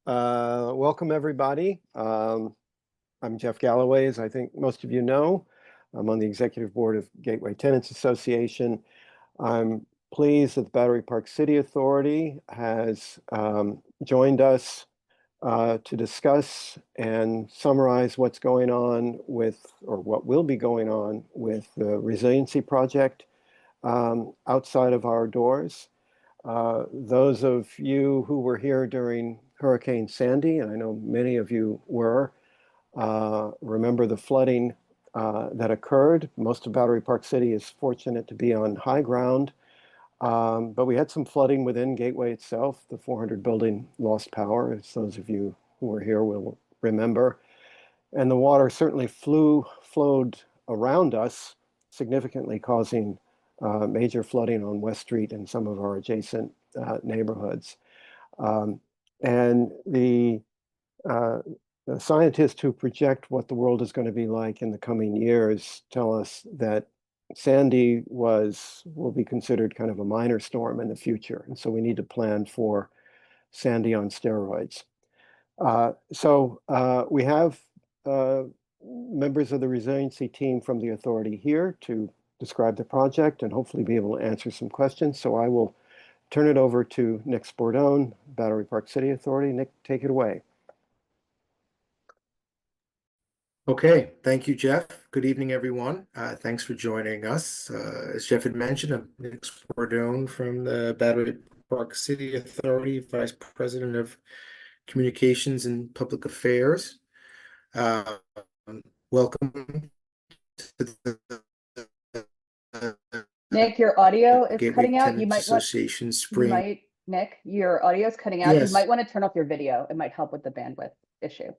Welcome, everybody. I'm Jeff Galloway, as I think most of you know. I'm on the executive board of Gateway Tenants Association. I'm pleased that the Battery Park City Authority has joined us to discuss and summarize what's going on with, or what will be going on with the Resiliency Project outside of our doors. Those of you who were here during Hurricane Sandy, and I know many of you were, remember the flooding that occurred. Most of Battery Park City is fortunate to be on high ground, but we had some flooding within Gateway itself. The 400 building lost power, as those of you who were here will remember. And the water certainly flowed around us, significantly causing major flooding on West Street and some of our adjacent neighborhoods. And the scientists who project what the world is going to be like in the coming years tell us that Sandy will be considered kind of a minor storm in the future. And so we need to plan for Sandy on steroids. We have members of the resiliency team from the authority here to describe the project and hopefully be able to answer some questions. So I will turn it over to Nick Spordone, Battery Park City Authority. Nick, take it away. Okay, thank you, Jeff. Good evening, everyone. Thanks for joining us. As Jeff had mentioned, I'm Nick Spordone from the Battery Park City Authority, Vice President of Communications and Public Affairs. Welcome to the Nick, your audio is Gateway cutting out. Tenants You might Association Spring. Nick, your audio is cutting out. Yes. You might want to turn off your video. It might help with the bandwidth issue.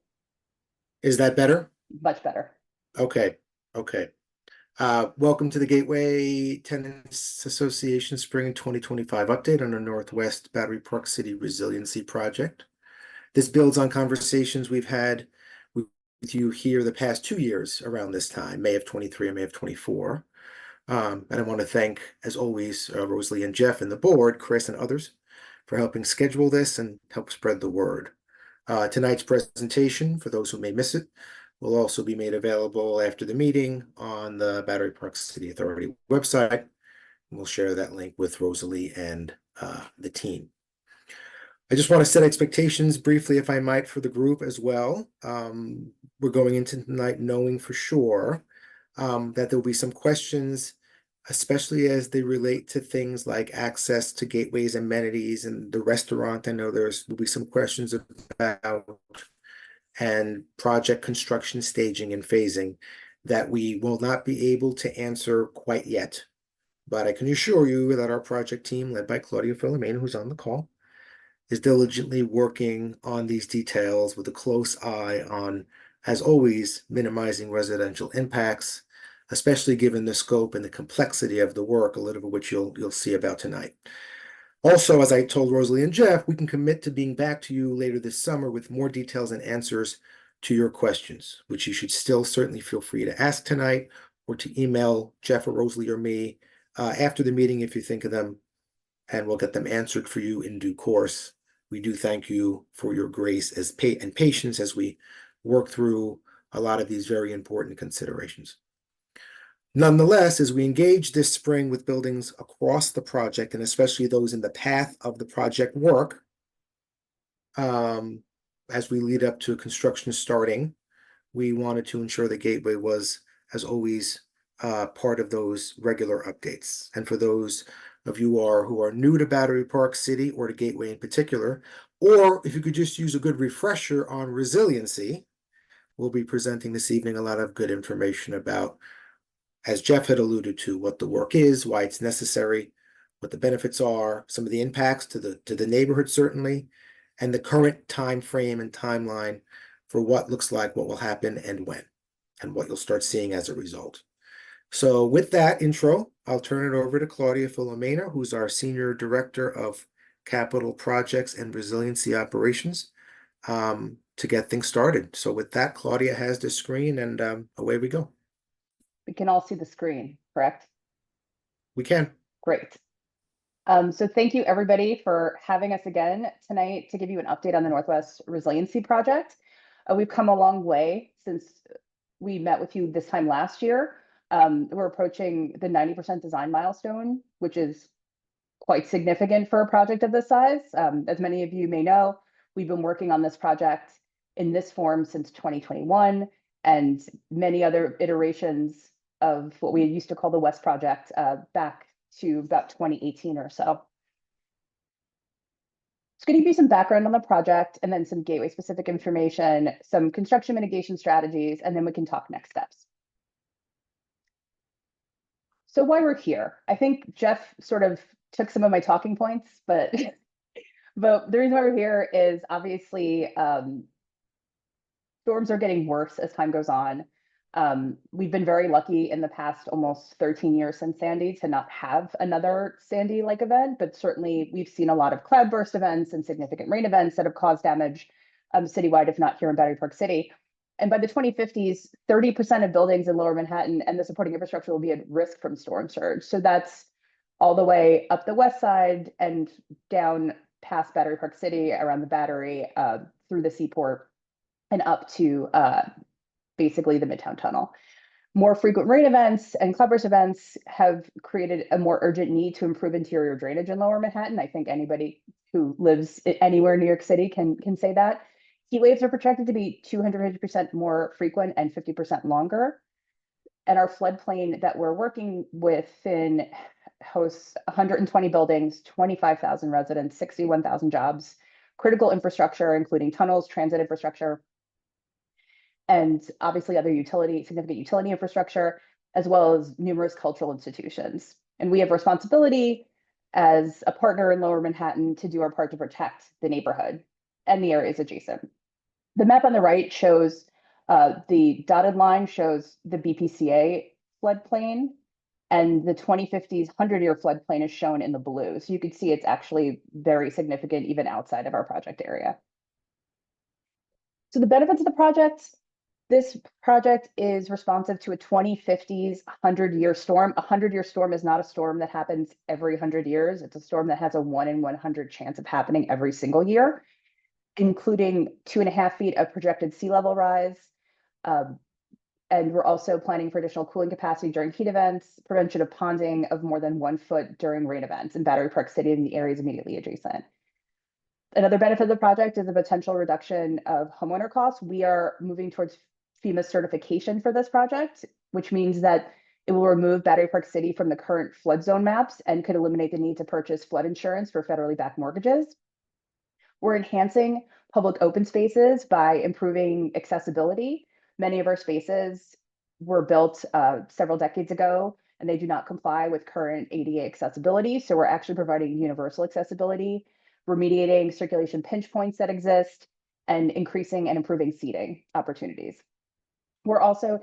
Is that better? Much better. Okay. Welcome to the Gateway Tenants Association Spring 2025 update on the Northwest Battery Park City Resiliency Project. This builds on conversations we've had with you here the past 2 years around this time, May of 23 and May of 24. And I want to thank, as always, Rosalie and Jeff and the board, Chris and others, for helping schedule this and help spread the word. Tonight's presentation, for those who may miss it, will also be made available after the meeting on the Battery Park City Authority website. We'll share that link with Rosalie and the team. I just want to set expectations briefly, if I might, for the group as well. We're going into tonight knowing for sure that there will be some questions, especially as they relate to things like access to Gateway's amenities and the restaurant. I know will be some questions about and project construction staging and phasing that we will not be able to answer quite yet. But I can assure you that our project team, led by Claudia Filomena, who's on the call, is diligently working on these details with a close eye on, as always, minimizing residential impacts, especially given the scope and the complexity of the work, a little of which you'll see about tonight. Also, as I told Rosalie and Jeff, we can commit to being back to you later this summer with more details and answers to your questions, which you should still certainly feel free to ask tonight or to email Jeff or Rosalie or me after the meeting if you think of them, and we'll get them answered for you in due course. We do thank you for your grace and patience as we work through a lot of these very important considerations. Nonetheless, as we engage this spring with buildings across the project, and especially those in the path of the project work, as we lead up to construction starting, we wanted to ensure the Gateway was, as always, part of those regular updates. And for those of you who are new to Battery Park City or to Gateway in particular, or if you could just use a good refresher on resiliency, we'll be presenting this evening a lot of good information about, as Jeff had alluded to, what the work is, why it's necessary, what the benefits are, some of the impacts to the neighborhood certainly, and the current time frame and timeline for what looks like what will happen and when, and what you'll start seeing as a result. So with that intro, I'll turn it over to Claudia Filomena, who's our Senior Director of Capital Projects and Resiliency Operations, to get things started. So with that, Claudia has the screen, and away we go. We can all see the screen, correct? We can. Great. So thank you everybody for having us again tonight to give you an update on the Northwest Resiliency Project. We've come a long way since we met with you this time last year. We're approaching the 90% design milestone, which is quite significant for a project of this size. As many of you may know, we've been working on this project in this form since 2021 and many other iterations of what we used to call the West Project back to about 2018 or so. It's going to give you some background on the project and then some Gateway specific information, some construction mitigation strategies, and then we can talk next steps. So why we're here, I think Jeff sort of took some of my talking points, but the reason why we're here is obviously storms are getting worse as time goes on. We've been very lucky in the past almost 13 years since Sandy to not have another Sandy-like event, but certainly we've seen a lot of cloudburst events and significant rain events that have caused damage citywide, if not here in Battery Park City. And by the 2050s, 30% of buildings in Lower Manhattan and the supporting infrastructure will be at risk from storm surge. So that's all the way up the west side and down past Battery Park City, around the Battery, through the Seaport, and up to basically the Midtown Tunnel. More frequent rain events and cloudburst events have created a more urgent need to improve interior drainage in Lower Manhattan. I think anybody who lives anywhere in New York City can say that. Heat waves are projected to be 250% more frequent and 50% longer. And our floodplain that we're working within hosts 120 buildings, 25,000 residents, 61,000 jobs, critical infrastructure, including tunnels, transit infrastructure, and obviously other significant utility infrastructure, as well as numerous cultural institutions. And we have responsibility as a partner in Lower Manhattan to do our part to protect the neighborhood and the areas adjacent. The map on the right shows, the dotted line shows the BPCA floodplain, and the 2050s 100-year floodplain is shown in the blue. So you can see it's actually very significant even outside of our project area. So the benefits of the project: this project is responsive to a 2050s 100-year storm. A 100-year storm is not a storm that happens every 100 years. It's a storm that has a 1 in 100 chance of happening every single year, including 2.5 feet of projected sea level rise. And we're also planning for additional cooling capacity during heat events, prevention of ponding of more than 1 foot during rain events in Battery Park City and the areas immediately adjacent. Another benefit of the project is the potential reduction of homeowner costs. We are moving towards FEMA certification for this project, which means that it will remove Battery Park City from the current flood zone maps and could eliminate the need to purchase flood insurance for federally backed mortgages. We're enhancing public open spaces by improving accessibility. Many of our spaces were built several decades ago, and they do not comply with current ADA accessibility. So we're actually providing universal accessibility, remediating circulation pinch points that exist, and increasing and improving seating opportunities. We're also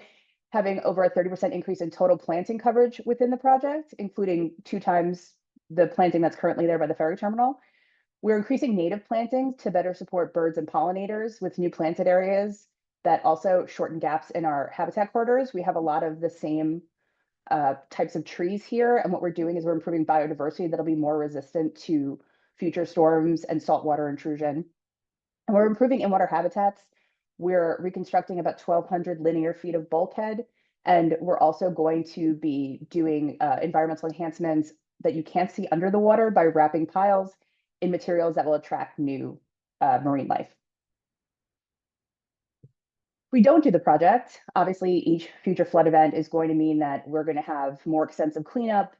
having over a 30% increase in total planting coverage within the project, including 2 times the planting that's currently there by the ferry terminal. We're increasing native plantings to better support birds and pollinators with new planted areas that also shorten gaps in our habitat corridors. We have a lot of the same types of trees here, and what we're doing is we're improving biodiversity that'll be more resistant to future storms and saltwater intrusion. And we're improving in-water habitats. We're reconstructing about 1,200 linear feet of bulkhead, and we're also going to be doing environmental enhancements that you can't see under the water by wrapping piles in materials that will attract new marine life. If we don't do the project, obviously each future flood event is going to mean that we're going to have more extensive cleanup,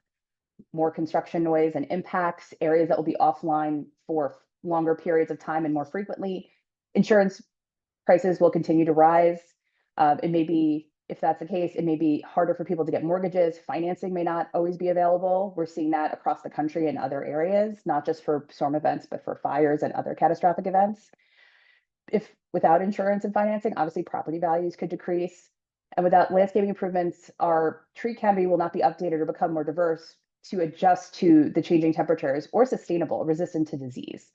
more construction noise and impacts, areas that will be offline for longer periods of time and more frequently. Insurance prices will continue to rise. It may be, if that's the case, it may be harder for people to get mortgages. Financing may not always be available. We're seeing that across the country in other areas, not just for storm events, but for fires and other catastrophic events. If without insurance and financing, obviously property values could decrease. And without landscaping improvements, our tree canopy will not be updated or become more diverse to adjust to the changing temperatures or sustainable, resistant to disease.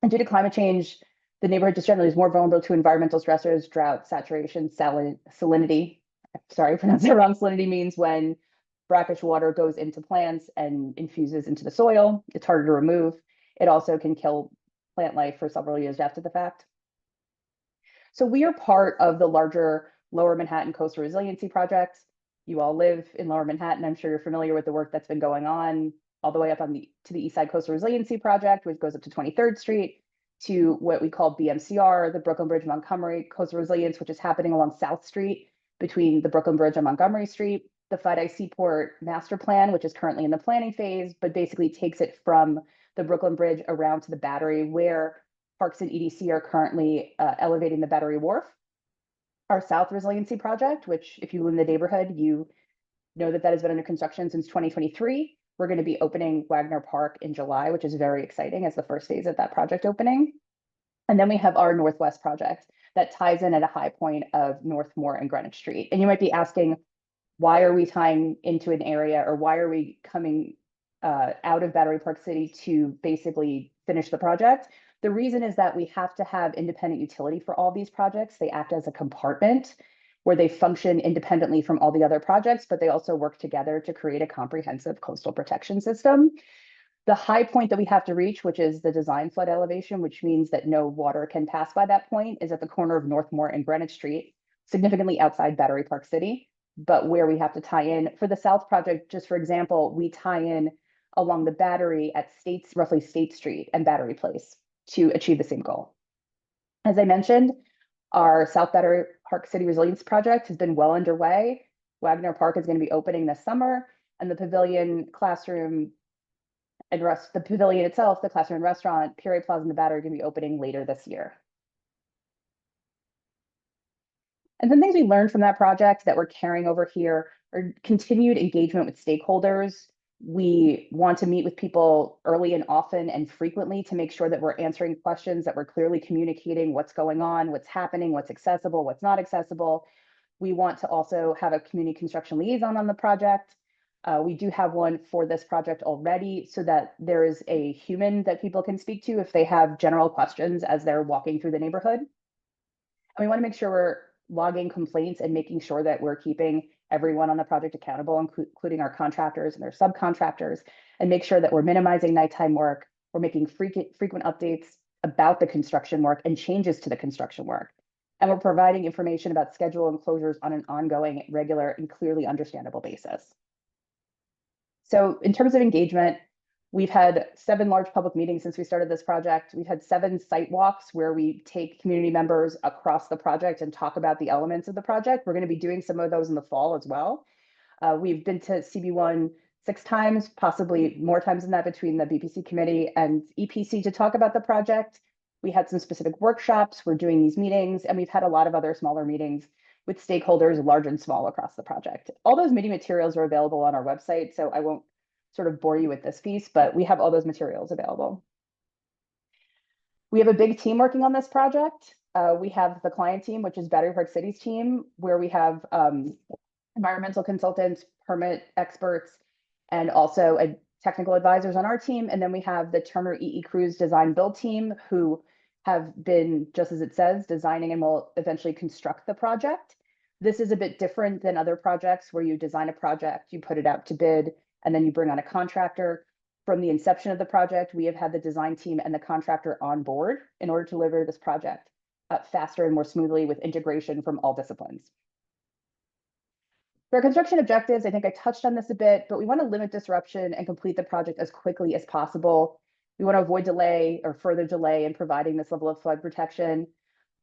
And due to climate change, the neighborhood just generally is more vulnerable to environmental stressors, drought, saturation, salinity. Sorry, I pronounced it wrong. Salinity means when brackish water goes into plants and infuses into the soil. It's harder to remove. It also can kill plant life for several years after the fact. So we are part of the larger Lower Manhattan Coastal Resiliency Project. You all live in Lower Manhattan. I'm sure you're familiar with the work that's been going on all the way up to the East Side Coastal Resiliency Project, which goes up to 23rd Street, to what we call BMCR, the Brooklyn Bridge Montgomery Coastal Resilience, which is happening along South Street between the Brooklyn Bridge and Montgomery Street. The FIDI Seaport Master Plan, which is currently in the planning phase, but basically takes it from the Brooklyn Bridge around to the Battery, where Parks and EDC are currently elevating the Battery Wharf. Our South Resiliency Project, which if you live in the neighborhood, you know that has been under construction since 2023. We're going to be opening Wagner Park in July, which is very exciting as the first phase of that project opening. And then we have our Northwest project that ties in at a high point of Northmore and Greenwich Street. And you might be asking, why are we tying into an area, or why are we coming out of Battery Park City to basically finish the project? The reason is that we have to have independent utility for all these projects. They act as a compartment where they function independently from all the other projects, but they also work together to create a comprehensive coastal protection system. The high point that we have to reach, which is the design flood elevation, which means that no water can pass by that point, is at the corner of Northmore and Greenwich Street, significantly outside Battery Park City, but where we have to tie in. For the South project, just for example, we tie in along the Battery at roughly State Street and Battery Place to achieve the same goal. As I mentioned, our South Battery Park City Resilience Project has been well underway. Wagner Park is going to be opening this summer, and the pavilion, classroom, and the pavilion itself, the classroom and restaurant, Peary Plaza and the Battery are going to be opening later this year. And some things we learned from that project that we're carrying over here are continued engagement with stakeholders. We want to meet with people early and often and frequently to make sure that we're answering questions, that we're clearly communicating what's going on, what's happening, what's accessible, what's not accessible. We want to also have a community construction liaison on the project. We do have one for this project already, so that there is a human that people can speak to if they have general questions as they're walking through the neighborhood. And we want to make sure we're logging complaints and making sure that we're keeping everyone on the project accountable, including our contractors and their subcontractors, and make sure that we're minimizing nighttime work. We're making frequent updates about the construction work and changes to the construction work. And we're providing information about schedule and closures on an ongoing, regular, and clearly understandable basis. So in terms of engagement, we've had 7 large public meetings since we started this project. We've had 7 site walks where we take community members across the project and talk about the elements of the project. We're going to be doing some of those in the fall as well. We've been to CB1 6 times, possibly more times than that, between the BPC committee and EPC to talk about the project. We had some specific workshops. We're doing these meetings, and we've had a lot of other smaller meetings with stakeholders, large and small, across the project. All those meeting materials are available on our website, so I won't sort of bore you with this piece, but we have all those materials available. We have a big team working on this project. We have the client team, which is Battery Park City's team, where we have environmental consultants, permit experts, and also technical advisors on our team. And then we have the Turner EE Cruise design build team, who have been, just as it says, designing and will eventually construct the project. This is a bit different than other projects where you design a project, you put it out to bid, and then you bring on a contractor. From the inception of the project, we have had the design team and the contractor on board in order to deliver this project faster and more smoothly, with integration from all disciplines. For our construction objectives, I think I touched on this a bit, but we want to limit disruption and complete the project as quickly as possible. We want to avoid delay or further delay in providing this level of flood protection,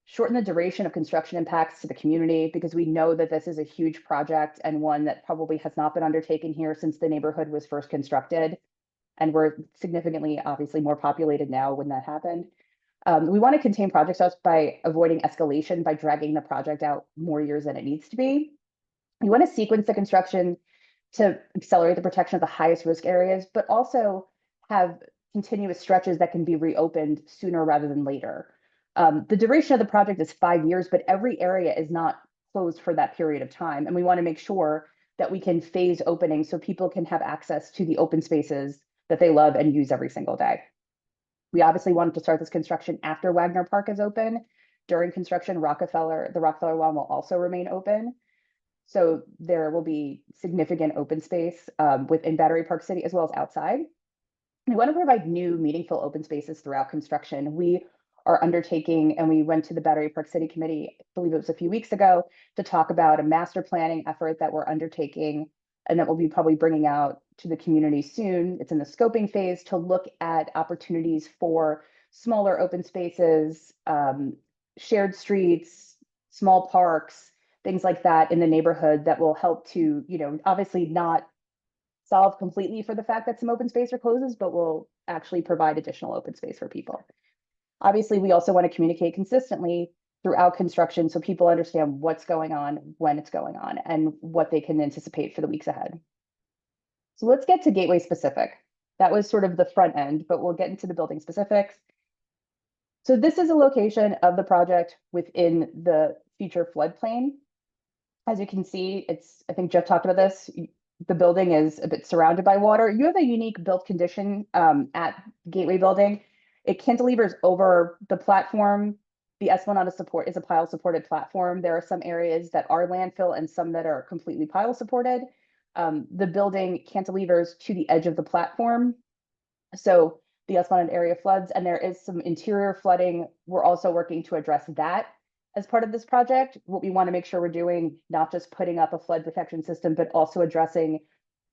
shorten the duration of construction impacts to the community, because we know that this is a huge project and one that probably has not been undertaken here since the neighborhood was first constructed. And we're significantly, obviously, more populated now when that happened. We want to contain project starts by avoiding escalation by dragging the project out more years than it needs to be. We want to sequence the construction to accelerate the protection of the highest risk areas, but also have continuous stretches that can be reopened sooner rather than later. The duration of the project is 5 years, but every area is not closed for that period of time. And we want to make sure that we can phase opening so people can have access to the open spaces that they love and use every single day. We obviously wanted to start this construction after Wagner Park is open. During construction, the Rockefeller Lawn will also remain open. So there will be significant open space within Battery Park City as well as outside. We want to provide new, meaningful open spaces throughout construction. We are undertaking, and we went to the Battery Park City Committee, I believe it was a few weeks ago, to talk about a master planning effort that we're undertaking and that we'll be probably bringing out to the community soon. It's in the scoping phase to look at opportunities for smaller open spaces, shared streets, small parks, things like that in the neighborhood that will help to, obviously not solve completely for the fact that some open space are closes, but will actually provide additional open space for people. Obviously, we also want to communicate consistently throughout construction so people understand what's going on, when it's going on, and what they can anticipate for the weeks ahead. So let's get to Gateway specific. That was sort of the front end, but we'll get into the building specifics. So this is a location of the project within the future floodplain. As you can see, I think Jeff talked about this, the building is a bit surrounded by water. You have a unique built condition at Gateway Building. It cantilevers over the platform. The Esplanade is a pile supported platform. There are some areas that are landfill and some that are completely pile supported. The building cantilevers to the edge of the platform. So the Esplanade area floods, and there is some interior flooding. We're also working to address that as part of this project. What we want to make sure we're doing, not just putting up a flood protection system, but also addressing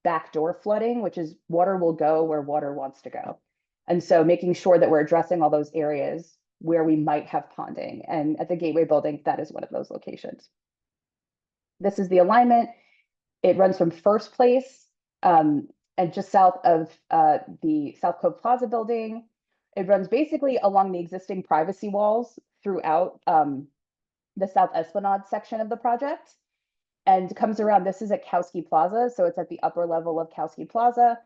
backdoor flooding, which is water will go where water wants to go. And so making sure that we're addressing all those areas where we might have ponding. And at the Gateway Building, that is one of those locations. This is the alignment. It runs from First Place and just south of the South Cove Plaza building. It runs basically along the existing privacy walls throughout the South Esplanade section of the project, and comes around. This is at Kowski Plaza, so it's at the upper level of Kowski Plaza.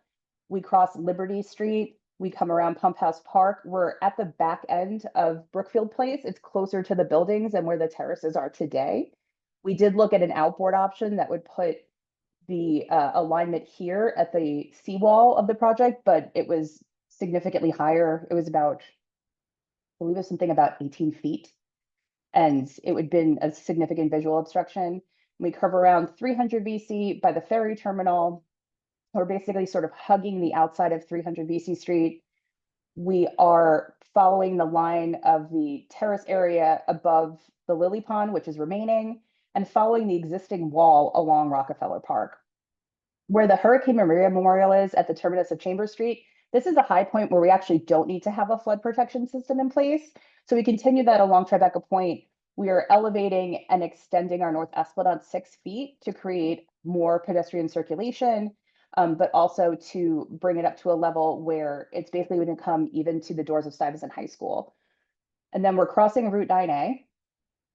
We cross Liberty Street. We come around Pump House Park. We're at the back end of Brookfield Place. It's closer to the buildings and where the terraces are today. We did look at an outboard option that would put the alignment here at the seawall of the project, but it was significantly higher. It was about, I believe it was something about 18 feet. And it would have been a significant visual obstruction. We curve around 300 VC by the ferry terminal. We're basically sort of hugging the outside of 300 VC Street. We are following the line of the terrace area above the lily pond, which is remaining, and following the existing wall along Rockefeller Park. Where the Hurricane Maria Memorial is at the terminus of Chambers Street, this is a high point where we actually don't need to have a flood protection system in place. So we continue that along Tribeca Point. We are elevating and extending our North Esplanade 6 feet to create more pedestrian circulation, but also to bring it up to a level where it's basically going to come even to the doors of Stuyvesant High School. And then we're crossing Route 9A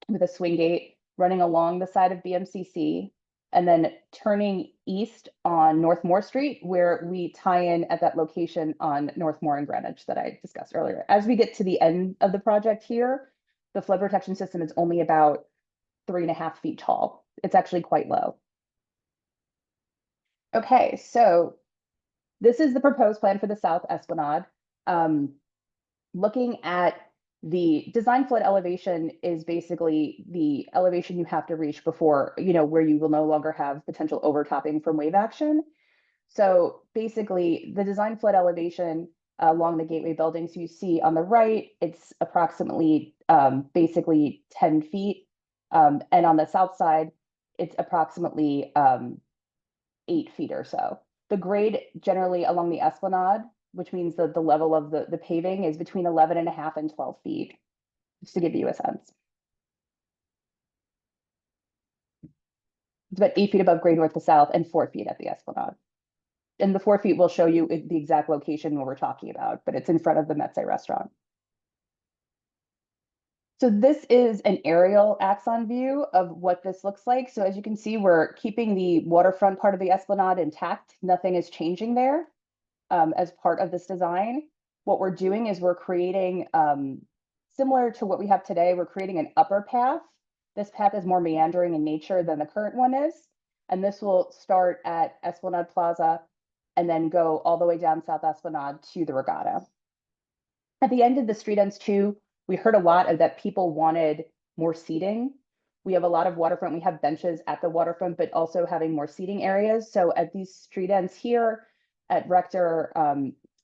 with a swing gate running along the side of BMCC, and then turning east on North Moore Street, where we tie in at that location on North Moore and Greenwich that I discussed earlier. As we get to the end of the project here, the flood protection system is only about 3.5 feet tall. It's actually quite low. Okay, so this is the proposed plan for the South Esplanade. Looking at the design flood elevation is basically the elevation you have to reach before, where you will no longer have potential overtopping from wave action. So basically the design flood elevation along the Gateway buildings you see on the right, it's approximately basically 10 feet. And on the south side, it's approximately 8 feet or so. The grade generally along the Esplanade, which means that the level of the paving is between 11.5 and 12 feet, just to give you a sense. It's about 8 feet above grade north to south and 4 feet at the Esplanade. And the 4 feet will show you the exact location where we're talking about, but it's in front of the Metze restaurant. So this is an aerial axon view of what this looks like. So as you can see, we're keeping the waterfront part of the Esplanade intact. Nothing is changing there as part of this design. What we're doing is we're creating, similar to what we have today, we're creating an upper path. This path is more meandering in nature than the current one is. And this will start at Esplanade Plaza and then go all the way down South Esplanade to the Regatta. At the end of the street ends too, we heard a lot of that people wanted more seating. We have a lot of waterfront. We have benches at the waterfront, but also having more seating areas. So at these street ends here, at Rector,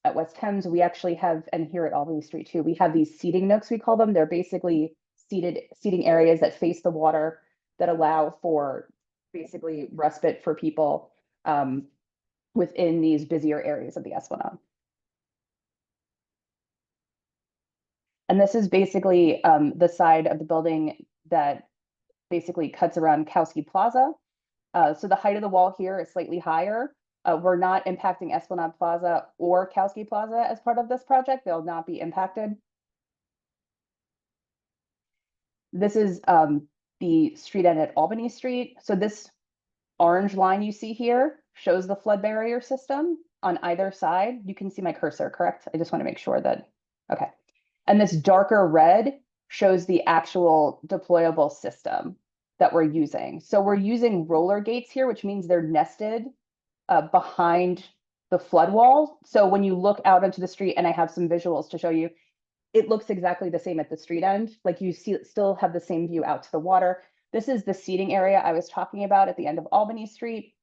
at West Thames, we actually have, and here at Albany Street too, we have these seating nooks, we call them. They're basically seating areas that face the water that allow for basically respite for people within these busier areas of the Esplanade. And this is basically the side of the building that basically cuts around Kowski Plaza. So the height of the wall here is slightly higher. We're not impacting Esplanade Plaza or Kowski Plaza as part of this project. They'll not be impacted. This is the street end at Albany Street. So this orange line you see here shows the flood barrier system on either side. You can see my cursor, correct? I just want to make sure that, okay. And this darker red shows the actual deployable system that we're using. So we're using roller gates here, which means they're nested behind the flood wall. So when you look out onto the street, and I have some visuals to show you, it looks exactly the same at the street end. Like you see, still have the same view out to the water. This is the seating area I was talking about at the end of Albany Street.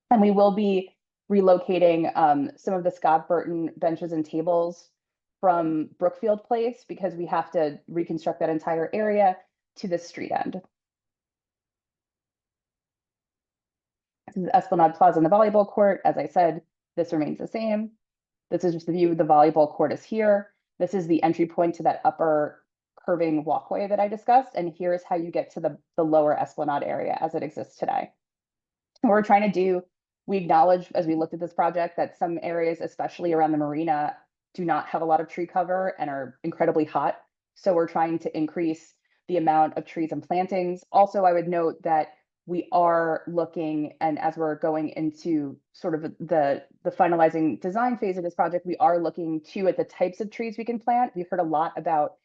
And we will be relocating some of the Scott Burton benches and tables from Brookfield Place because we have to reconstruct that entire area to the street end. This is Esplanade Plaza and the volleyball court. As I said, this remains the same. This is just the view. The volleyball court is here. This is the entry point to that upper curving walkway that I discussed. And here's how you get to the lower Esplanade area as it exists today. What we're trying to do, we acknowledge as we looked at this project that some areas, especially around the marina, do not have a lot of tree cover and are incredibly hot. So we're trying to increase the amount of trees and plantings. Also, I would note that we are looking, and as we're going into sort of the finalizing design phase of this project, we are looking too at the types of trees we can plant. We've heard a lot about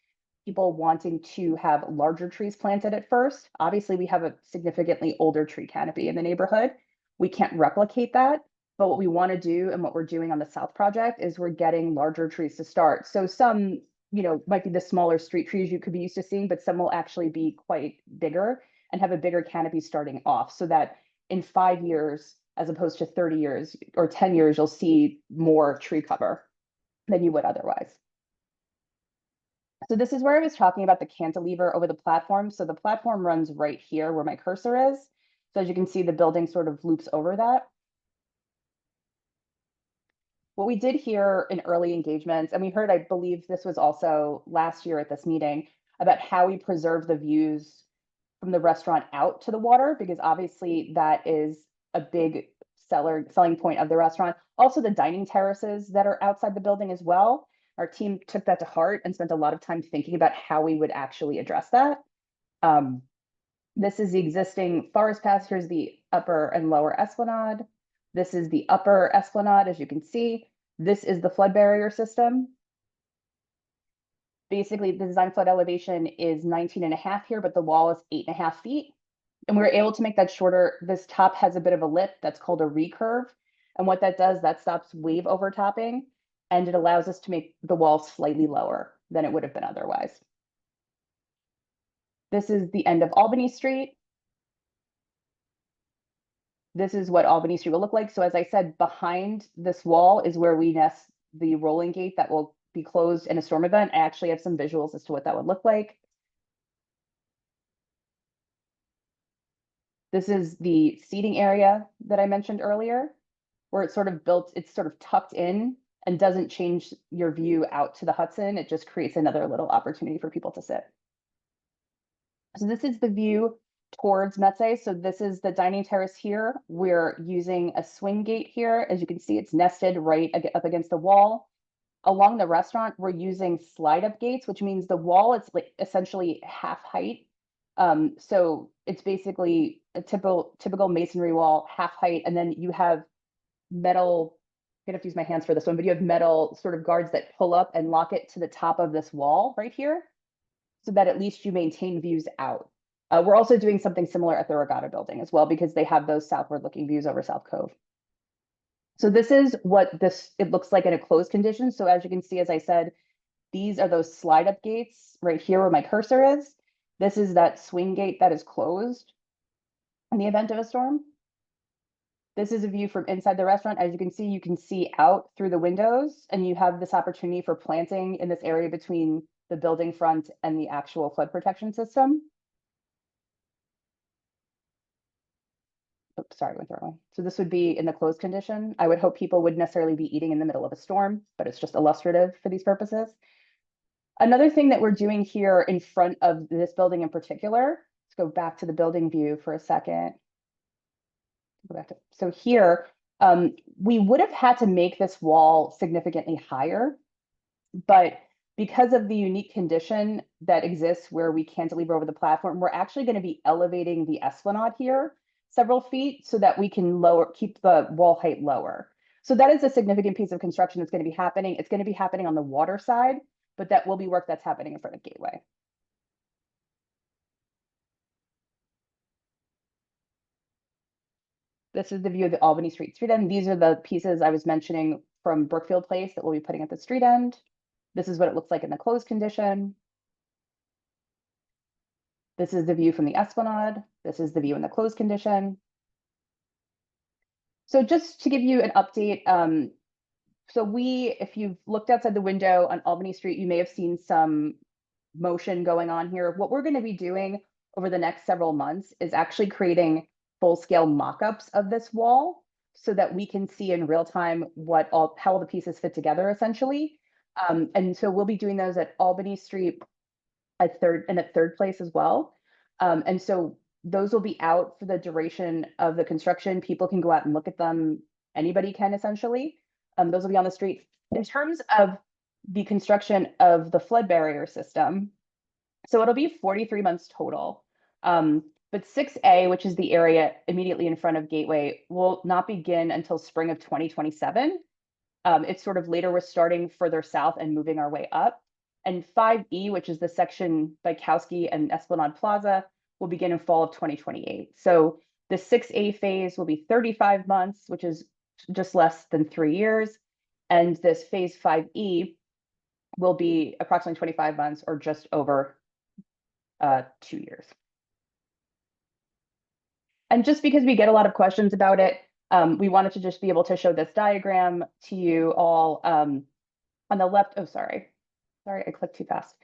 people wanting to have larger trees planted at first. Obviously, we have a significantly older tree canopy in the neighborhood. We can't replicate that, but what we want to do and what we're doing on the South project is we're getting larger trees to start. So some, might be the smaller street trees you could be used to seeing, but some will actually be quite bigger and have a bigger canopy starting off so that in 5 years, as opposed to 30 years or 10 years, you'll see more tree cover than you would otherwise. So this is where I was talking about the cantilever over the platform. So the platform runs right here where my cursor is. So as you can see, the building sort of loops over that. What we did here in early engagements, and we heard, I believe this was also last year at this meeting, about how we preserve the views from the restaurant out to the water, because obviously that is a big selling point of the restaurant. Also the dining terraces that are outside the building as well. Our team took that to heart and spent a lot of time thinking about how we would actually address that. This is the existing forest path. Here's the upper and lower Esplanade. This is the upper Esplanade, as you can see. This is the flood barrier system. Basically, the design flood elevation is 19.5 here, but the wall is 8.5 feet. And we were able to make that shorter. This top has a bit of a lip that's called a recurve. And what that does, that stops wave overtopping, and it allows us to make the wall slightly lower than it would have been otherwise. This is the end of Albany Street. This is what Albany Street will look like. So as I said, behind this wall is where we nest the rolling gate that will be closed in a storm event. I actually have some visuals as to what that would look like. This is the seating area that I mentioned earlier, where it's sort of built, it's sort of tucked in and doesn't change your view out to the Hudson. It just creates another little opportunity for people to sit. So this is the view towards Metze. So this is the dining terrace here. We're using a swing gate here. As you can see, it's nested right up against the wall. Along the restaurant, we're using slide up gates, which means the wall is like essentially half height. So it's basically a typical masonry wall, half height, and then you have metal, I'm gonna have to use my hands for this one, but you have metal sort of guards that pull up and lock it to the top of this wall right here, so that at least you maintain views out. We're also doing something similar at the Regatta building as well, because they have those southward looking views over South Cove. So this is what it looks like in a closed condition. So as you can see, as I said, these are those slide up gates right here where my cursor is. This is that swing gate that is closed in the event of a storm. This is a view from inside the restaurant. As you can see out through the windows, and you have this opportunity for planting in this area between the building front and the actual flood protection system. Oops, sorry, went the wrong way. So this would be in the closed condition. I would hope people would necessarily be eating in the middle of a storm, but it's just illustrative for these purposes. Another thing that we're doing here in front of this building in particular, let's go back to the building view for a second. So here, we would have had to make this wall significantly higher, but because of the unique condition that exists where we cantilever over the platform, we're actually going to be elevating the esplanade here several feet so that we can keep the wall height lower. So that is a significant piece of construction that's going to be happening. It's going to be happening on the water side, but that will be work that's happening in front of Gateway. This is the view of the Albany Street end. These are the pieces I was mentioning from Brookfield Place that we'll be putting at the street end. This is what it looks like in the closed condition. This is the view from the Esplanade. This is the view in the closed condition. So just to give you an update, if you've looked outside the window on Albany Street, you may have seen some motion going on here. What we're going to be doing over the next several months is actually creating full-scale mock-ups of this wall so that we can see in real time how all the pieces fit together, essentially. And so we'll be doing those at Albany Street at third place as well. And so those will be out for the duration of the construction. People can go out and look at them. Anybody can, essentially. Those will be on the street. In terms of the construction of the flood barrier system, so it'll be 43 months total. But 6A, which is the area immediately in front of Gateway, will not begin until spring of 2027. It's sort of later, we're starting further south and moving our way up. And 5E, which is the section by Kowski and Esplanade Plaza, will begin in fall of 2028. So the 6A phase will be 35 months, which is just less than 3 years. And this phase 5E will be approximately 25 months or just over 2 years. And just because we get a lot of questions about it, we wanted to just be able to show this diagram to you all. On the left, oh, sorry, I clicked too fast.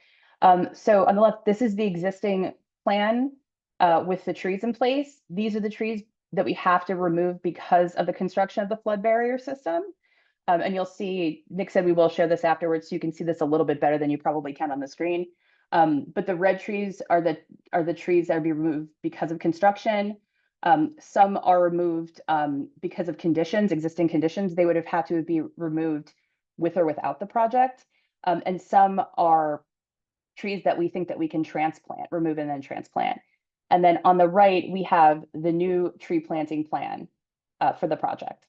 So on the left, this is the existing plan with the trees in place. These are the trees that we have to remove because of the construction of the flood barrier system. And you'll see, Nick said we will share this afterwards, so you can see this a little bit better than you probably can on the screen. But the red trees are the trees that will be removed because of construction. Some are removed because of existing conditions. They would have had to be removed with or without the project. And some are trees that we think that we can remove and then transplant. And then on the right, we have the new tree planting plan for the project,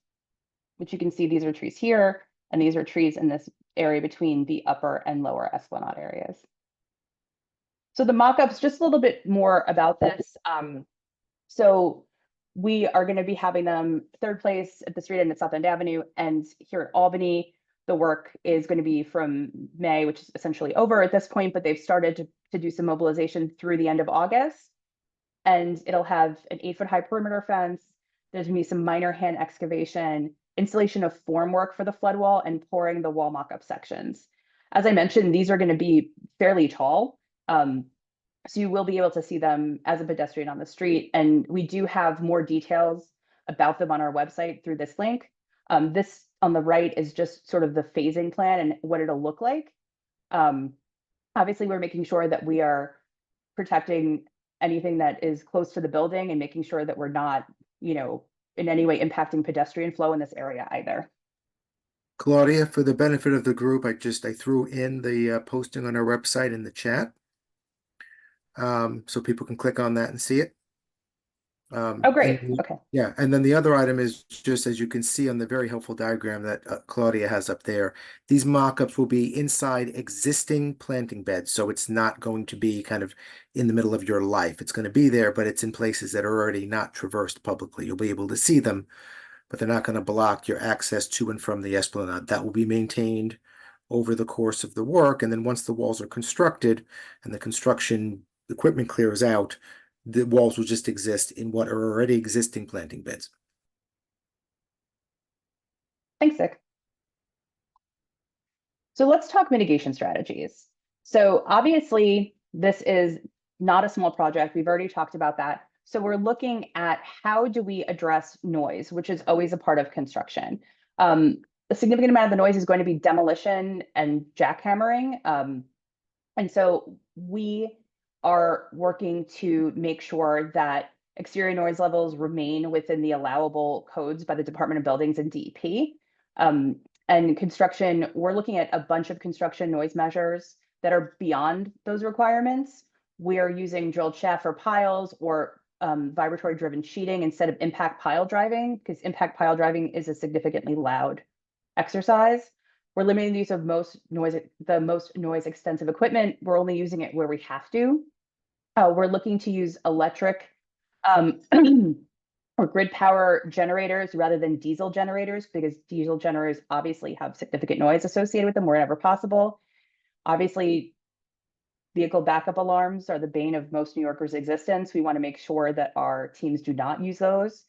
which you can see these are trees here, and these are trees in this area between the upper and lower Esplanade areas. So the mock-ups, just a little bit more about this. So we are going to be having them third place at the street end at South End Avenue, and here at Albany, the work is going to be from May, which is essentially over at this point, but they've started to do some mobilization through the end of August. And it'll have an 8-foot high perimeter fence. There's going to be some minor hand excavation, installation of formwork for the flood wall, and pouring the wall mock-up sections. As I mentioned, these are going to be fairly tall. So you will be able to see them as a pedestrian on the street. And we do have more details about them on our website through this link. This on the right is just sort of the phasing plan and what it'll look like. Obviously, we're making sure that we are protecting anything that is close to the building and making sure that we're not, in any way impacting pedestrian flow in this area either. Claudia, for the benefit of the group, I threw in the posting on our website in the chat. So people can click on that and see it. Oh, great. Okay. Yeah, and then the other item is just as you can see on the very helpful diagram that Claudia has up there, these mock-ups will be inside existing planting beds. So it's not going to be kind of in the middle of your life. It's going to be there, but it's in places that are already not traversed publicly. You'll be able to see them, but they're not going to block your access to and from the Esplanade. That will be maintained over the course of the work. And then once the walls are constructed and the construction equipment clears out, the walls will just exist in what are already existing planting beds. Thanks, Dick. So let's talk mitigation strategies. So obviously, this is not a small project. We've already talked about that. So we're looking at how do we address noise, which is always a part of construction. A significant amount of the noise is going to be demolition and jackhammering. And so we are working to make sure that exterior noise levels remain within the allowable codes by the Department of Buildings and DEP. And construction, we're looking at a bunch of construction noise measures that are beyond those requirements. We are using drilled shaft or piles or vibratory driven sheeting instead of impact pile driving, because impact pile driving is a significantly loud exercise. We're limiting the use of the most noise extensive equipment. We're only using it where we have to. We're looking to use electric or grid power generators rather than diesel generators, because diesel generators obviously have significant noise associated with them wherever possible. Obviously, vehicle backup alarms are the bane of most New Yorkers' existence. We want to make sure that our teams do not use those.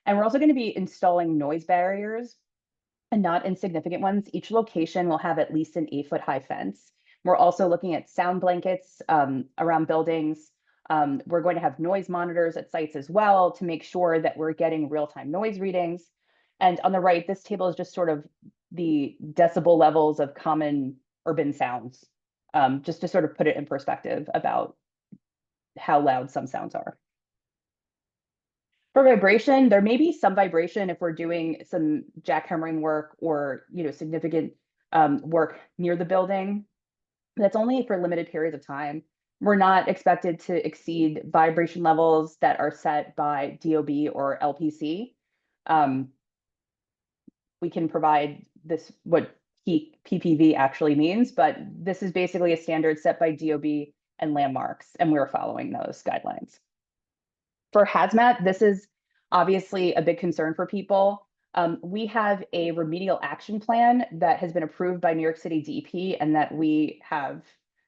And we're also going to be installing noise barriers, and not insignificant ones. Each location will have at least an 8-foot high fence. We're also looking at sound blankets around buildings. We're going to have noise monitors at sites as well to make sure that we're getting real-time noise readings. And on the right, this table is just sort of the decibel levels of common urban sounds, just to sort of put it in perspective about how loud some sounds are. For vibration, there may be some vibration if we're doing some jackhammering work or significant work near the building. That's only for limited periods of time. We're not expected to exceed vibration levels that are set by DOB or LPC. We can provide this, what PPV actually means, but this is basically a standard set by DOB and landmarks, and we're following those guidelines. For hazmat, this is obviously a big concern for people. We have a remedial action plan that has been approved by New York City DEP and that we have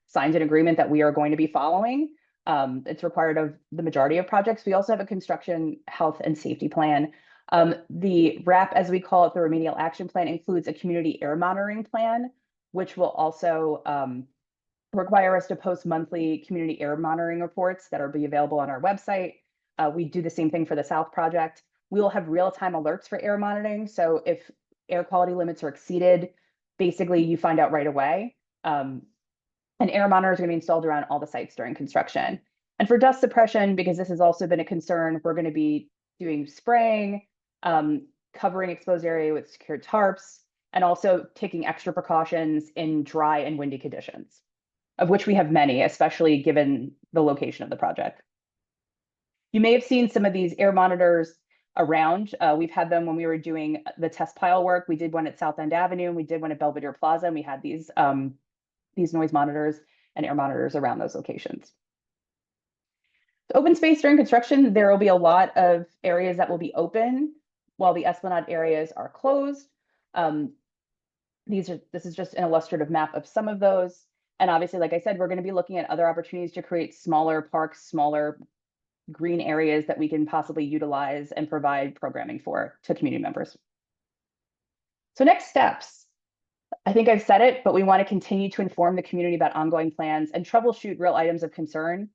signed an agreement that we are going to be following. It's required of the majority of projects. We also have a construction health and safety plan. The RAP, as we call it, the remedial action plan, includes a community air monitoring plan, which will also require us to post monthly community air monitoring reports that will be available on our website. We do the same thing for the South project. We will have real-time alerts for air monitoring. So if air quality limits are exceeded, basically you find out right away. And air monitors are going to be installed around all the sites during construction. And for dust suppression, because this has also been a concern, we're going to be doing spraying, covering exposed area with secured tarps, and also taking extra precautions in dry and windy conditions, of which we have many, especially given the location of the project. You may have seen some of these air monitors around. We've had them when we were doing the test pile work. We did one at South End Avenue, and we did one at Belvedere Plaza, and we had these noise monitors and air monitors around those locations. The open space during construction, there will be a lot of areas that will be open while the Esplanade areas are closed. This is just an illustrative map of some of those. And obviously, like I said, we're going to be looking at other opportunities to create smaller parks, smaller green areas that we can possibly utilize and provide programming to community members. So next steps. I think I've said it, but we want to continue to inform the community about ongoing plans and troubleshoot real items of concern.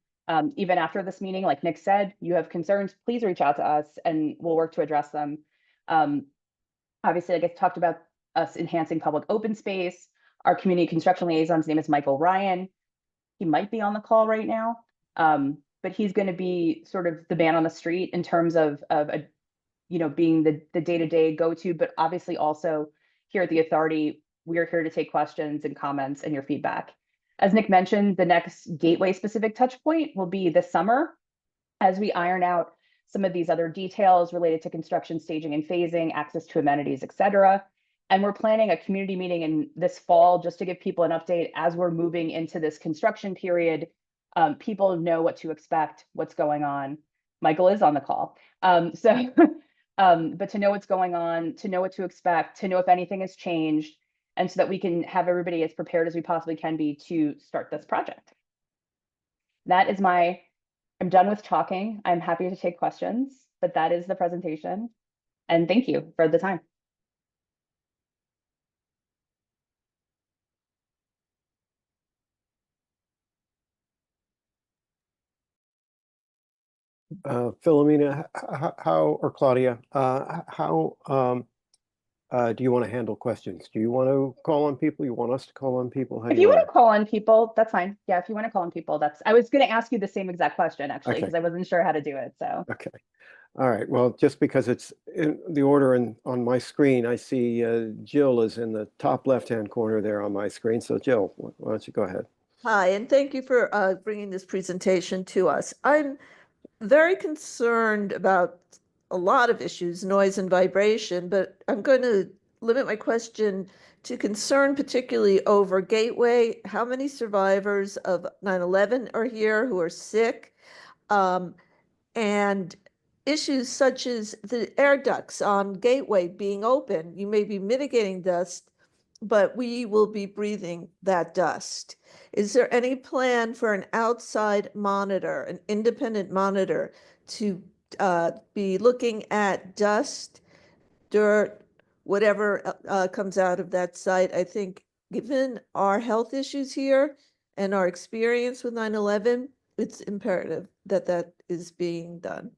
Even after this meeting, like Nick said, you have concerns, please reach out to us and we'll work to address them. Obviously, like I talked about us enhancing public open space. Our community construction liaison's name is Michael Ryan. He might be on the call right now, but he's going to be sort of the man on the street in terms of being the day-to-day go-to, but obviously also here at the authority, we are here to take questions and comments and your feedback. As Nick mentioned, the next gateway specific touch point will be this summer as we iron out some of these other details related to construction staging and phasing, access to amenities, et cetera. And we're planning a community meeting in this fall just to give people an update as we're moving into this construction period. People know what to expect, what's going on. Michael is on the call. But to know what's going on, to know what to expect, to know if anything has changed, and so that we can have everybody as prepared as we possibly can be to start this project. I'm done with talking. I'm happy to take questions, but that is the presentation. And thank you for the time. Philomena, how, or Claudia, how do you want to handle questions? Do you want to call on people? You want us to call on people? How do If you you want want to call on people, that's fine. Yeah, if you want to call on people, I was going to ask you the same exact question actually, Okay. because I wasn't sure how to do it. So, Okay. All right. Well, just because it's in the order and on my screen, I see Jill is in the top left-hand corner there on my screen. So Jill, why don't you go ahead? Hi, and thank you for bringing this presentation to us. I'm very concerned about a lot of issues, noise and vibration, but I'm going to limit my question to concern particularly over Gateway. How many survivors of 9/11 are here who are sick? Um, and issues such as the air ducts on Gateway being open, you may be mitigating dust, but we will be breathing that dust. Is there any plan for an outside monitor, an independent monitor, to be looking at dust, dirt, whatever comes out of that site? I think given our health issues here and our experience with 9/11, it's imperative that that is being done.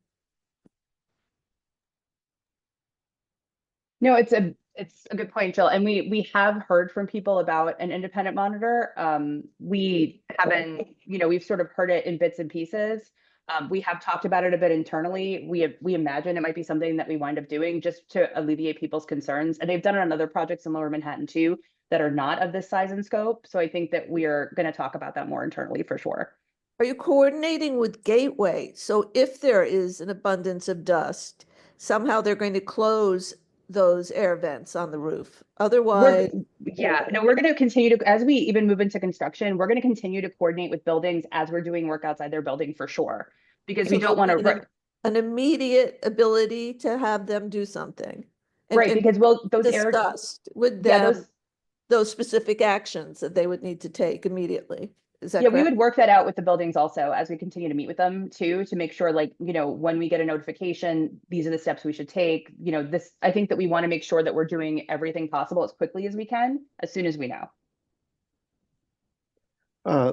no, it's a good point, Jill. And we have heard from people about an independent monitor. We haven't, we've sort of heard it in bits and pieces. We have talked about it a bit internally. We imagine it might be something that we wind up doing just to alleviate people's concerns. And they've done it on other projects in Lower Manhattan too that are not of this size and scope. So I think that we are going to talk about that more internally for sure. Are you coordinating with Gateway? So if there is an abundance of dust, somehow they're going to close those air vents on the roof. Otherwise, We're going to continue to, as we even move into construction, we're going to continue to coordinate with buildings as we're doing work outside their building for sure. Because we don't want to, an immediate ability to have them do something. right, because those air, discussed with yeah, them those specific actions that they would need to take immediately. Is that yeah, correct? we would work that out with the buildings also as we continue to meet with them too, to make sure like, when we get a notification, these are the steps we should take. I think that we want to make sure that we're doing everything possible as quickly as we can, as soon as we know.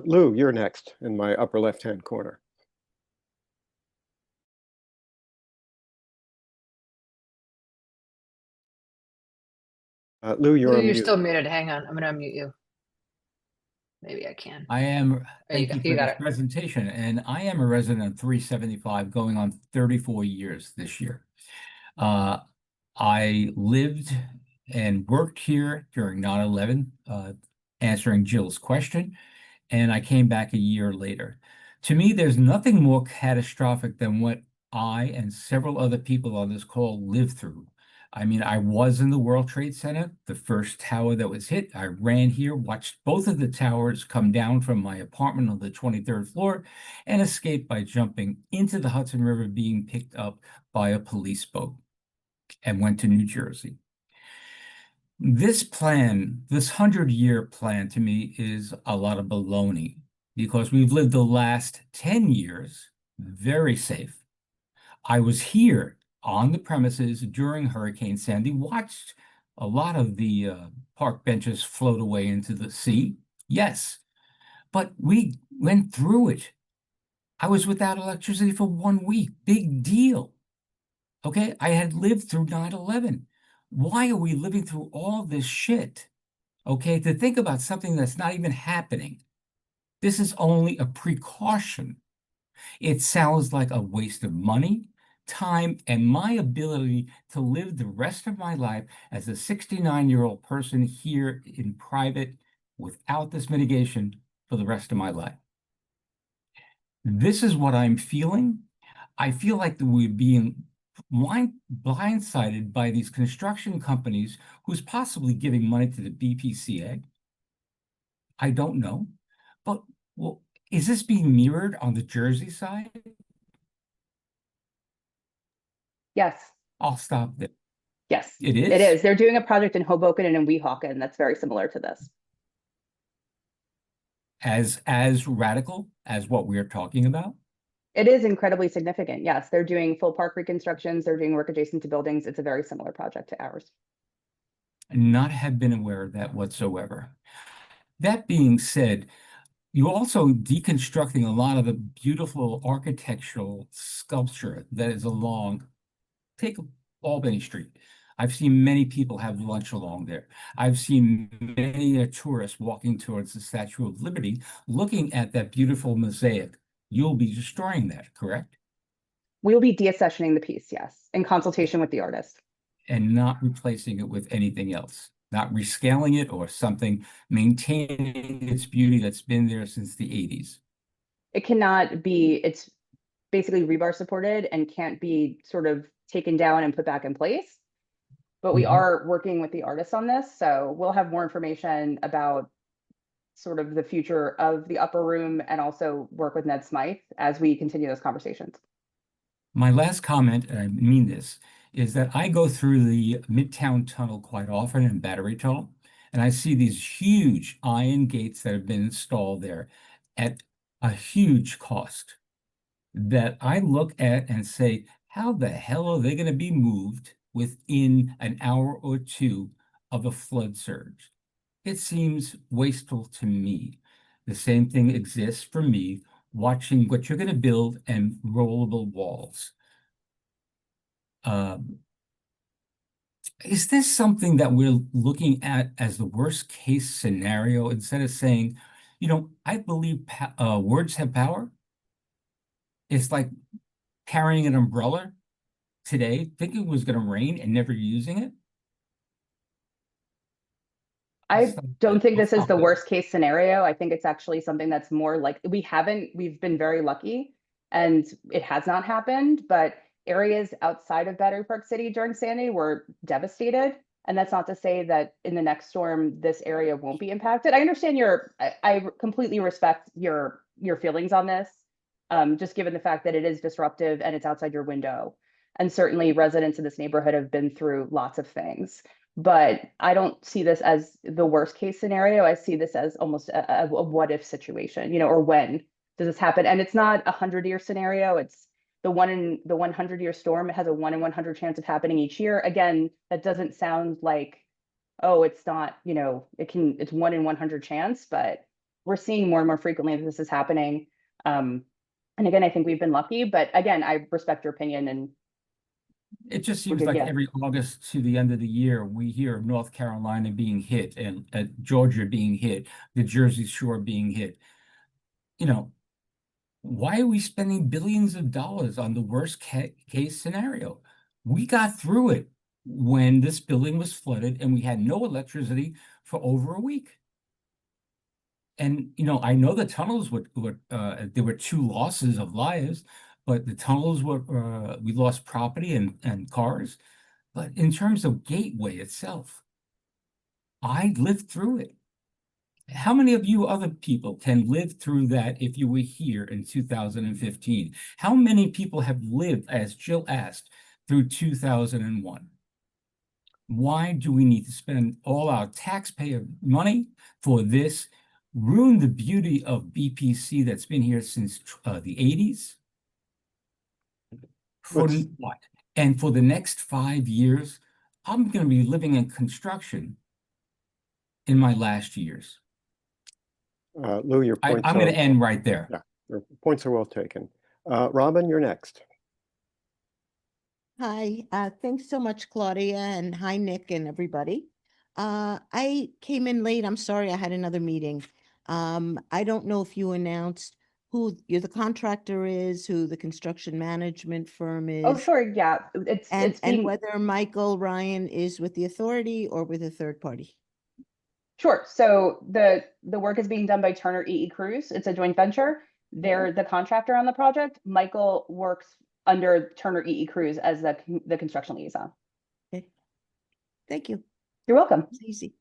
Lou, you're next in my upper left-hand corner. Lou, you're on You're mute. still muted. Hang on. I'm going to unmute you. Maybe I can. I am, There you thank go. you You for got this it. presentation, and I am a resident of 375 going on 34 years this year. I lived and worked here during 9/11, answering Jill's question, and I came back a year later. To me, there's nothing more catastrophic than what I and several other people on this call lived through. I mean, I was in the World Trade Center, the first tower that was hit. I ran here, watched both of the towers come down from my apartment on the 23rd floor, and escaped by jumping into the Hudson River, being picked up by a police boat, and went to New Jersey. This plan, this 100-year plan, to me is a lot of baloney, because we've lived the last 10 years very safe. I was here on the premises during Hurricane Sandy, watched a lot of the park benches float away into the sea. Yes, but we went through it. I was without electricity for 1 week. Big deal. Okay, I had lived through 9/11. Why are we living through all this shit? Okay, to think about something that's not even happening. This is only a precaution. It sounds like a waste of money, time, and my ability to live the rest of my life as a 69-year-old person here in private without this mitigation for the rest of my life. This is what I'm feeling. I feel like that we're being blindsided by these construction companies who's possibly giving money to the BPCA. I don't know. But well, is this being mirrored on the Jersey side? Yes. I'll stop there. Yes, It is? it is. They're doing a project in Hoboken and in Weehawken that's very similar to this. as radical as what we're talking about? It is incredibly significant. Yes, they're doing full park reconstructions. They're doing work adjacent to buildings. It's a very similar project to ours. Not have been aware of that whatsoever. That being said, you're also deconstructing a lot of the beautiful architectural sculpture that is along, take Albany Street. I've seen many people have lunch along there. I've seen many tourists walking towards the Statue of Liberty, looking at that beautiful mosaic. You'll be destroying that, correct? We will be deaccessioning the piece, yes, in consultation with the artist. And not replacing it with anything else, not rescaling it or something, maintaining its beauty that's been there since the 80s. It cannot be, it's basically rebar supported and can't be sort of taken down and put back in place. But we are working with the artist on this, so we'll have more information about sort of the future of the upper room and also work with Ned Smythe as we continue those conversations. My last comment, and I mean this, is that I go through the Midtown Tunnel quite often in Battery Tunnel, and I see these huge iron gates that have been installed there at a huge cost that I look at and say, how the hell are they going to be moved within an hour or two of a flood surge? It seems wasteful to me. The same thing exists for me watching what you're going to build and rollable walls. Is this something that we're looking at as the worst case scenario instead of saying, you know, I believe words have power? It's like carrying an umbrella today, thinking it was going to rain and never using it. I don't think this is the good. worst case scenario. I think it's actually something that's more like we've been very lucky and it has not happened, but areas outside of Battery Park City during Sandy were devastated. And that's not to say that in the next storm, this area won't be impacted. I understand I completely respect your feelings on this, just given the fact that it is disruptive and it's outside your window. And certainly residents in this neighborhood have been through lots of things. But I don't see this as the worst case scenario. I see this as almost a what if situation, or when does this happen? And it's not 100-year scenario. It's the 100-year storm. It has a 1 in 100 chance of happening each year. Again, that doesn't sound like, oh, it's not, it's 1 in 100 chance, but we're seeing more and more frequently that this is happening. And again, I think we've been lucky, but again, I respect your opinion and it just seems like every August to the end of the year, we hear of North Carolina being hit and Georgia being hit, the Jersey Shore being hit. Why are we spending billions of dollars on the worst case scenario? We got through it when this building was flooded and we had no electricity for over a week. And, I know the tunnels there were 2 losses of lives, but the tunnels we lost property and cars. But in terms of Gateway itself, I lived through it. How many of you other people can live through that if you were here in 2015? How many people have lived, as Jill asked, through 2001? Why do we need to spend all our taxpayer money for this, ruin the beauty of BPC that's been here since the 80s? For what? And for the next 5 years, I'm going to be living in construction in my last years. Lou, your points I'm going to end right there. Yeah, your points are well taken. Robin, you're next. Hi, thanks so much, Claudia, and hi, Nick and everybody. I came in late. I'm sorry, I had another meeting. I don't know if you announced who the contractor is, who the construction management firm is. Oh, sure, yeah. And whether Michael Ryan is with the authority or with a third party. Sure. So the work is being done by Turner E.E. Cruz. It's a joint venture. They're the contractor on the project. Michael works under Turner E.E. Cruz as the construction liaison. Okay. Thank you. You're welcome. It's easy.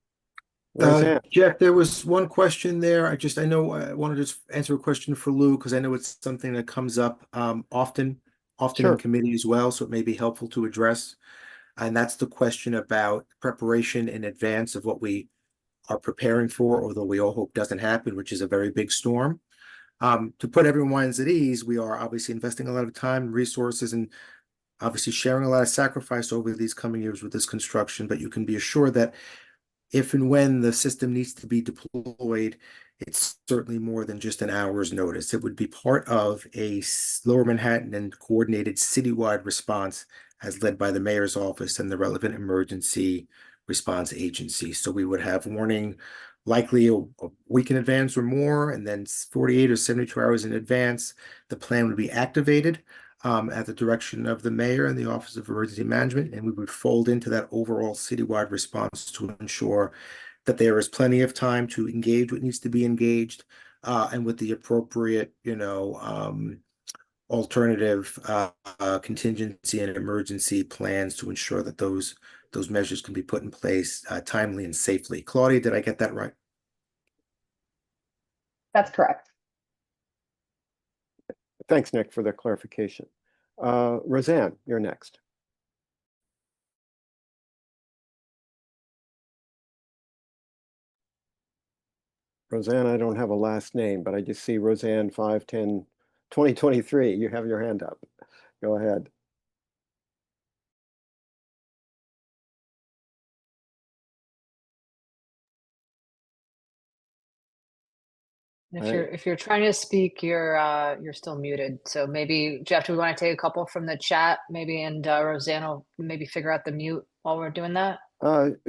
Jeff, there was one question there. I know I wanted to just answer a question for Lou because I know it's something that comes up often Sure. in committee as well, so it may be helpful to address. And that's the question about preparation in advance of what we are preparing for, although we all hope doesn't happen, which is a very big storm. To put everyone's at ease, we are obviously investing a lot of time, resources, and obviously sharing a lot of sacrifice over these coming years with this construction, but you can be assured that if and when the system needs to be deployed, it's certainly more than just an hour's notice. It would be part of a Lower Manhattan and coordinated citywide response as led by the mayor's office and the relevant emergency response agency. So we would have warning likely a week in advance or more, and then 48 or 72 hours in advance, the plan would be activated at the direction of the mayor and the Office of Emergency Management, and we would fold into that overall citywide response to ensure that there is plenty of time to engage what needs to be engaged, and with the appropriate, alternative contingency and emergency plans to ensure that those measures can be put in place timely and safely. Claudia, did I get that right? That's correct. Thanks, Nick, for the clarification. Roseanne, you're next. Roseanne, I don't have a last name, but I just see Roseanne 510-2023. You have your hand up. Go ahead. If you're trying to speak, you're still muted. So maybe, Jeff, do we want to take a couple from the chat, maybe, and Roseanne will maybe figure out the mute while we're doing that?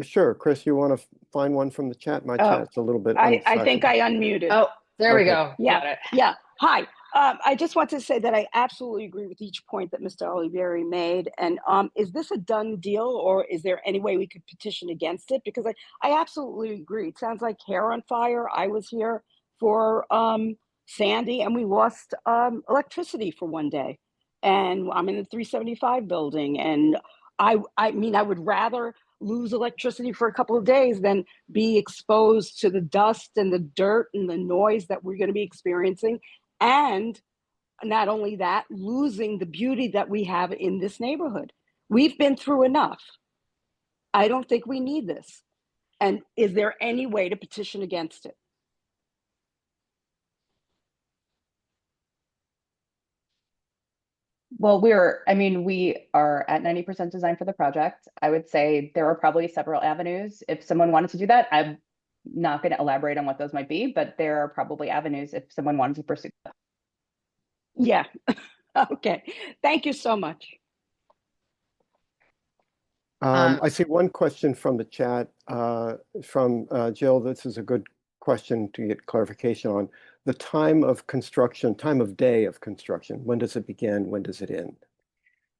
Sure. Chris, you want to find one from the chat? My Oh, chat's a little bit I think I unfashionable. unmuted. Oh, there we Okay. go. Yeah, Got it. yeah. Hi. I just want to say that I absolutely agree with each point that Mr. Olivieri made. And is this a done deal, or is there any way we could petition against it? Because I absolutely agree. It sounds like hair on fire. I was here for Sandy, and we lost electricity for one day. And I'm in the 375 building. And I mean, I would rather lose electricity for a couple of days than be exposed to the dust and the dirt and the noise that we're going to be experiencing. And not only that, losing the beauty that we have in this neighborhood. We've been through enough. I don't think we need this. And is there any way to petition against it? Well, we are at 90% design for the project. I would say there are probably several avenues. If someone wanted to do that, I'm not going to elaborate on what those might be, but there are probably avenues if someone wanted to pursue that. Yeah. Okay. Thank you so much. I see one question from the chat from Jill. This is a good question to get clarification on. The time of construction, time of day of construction. When does it begin? When does it end?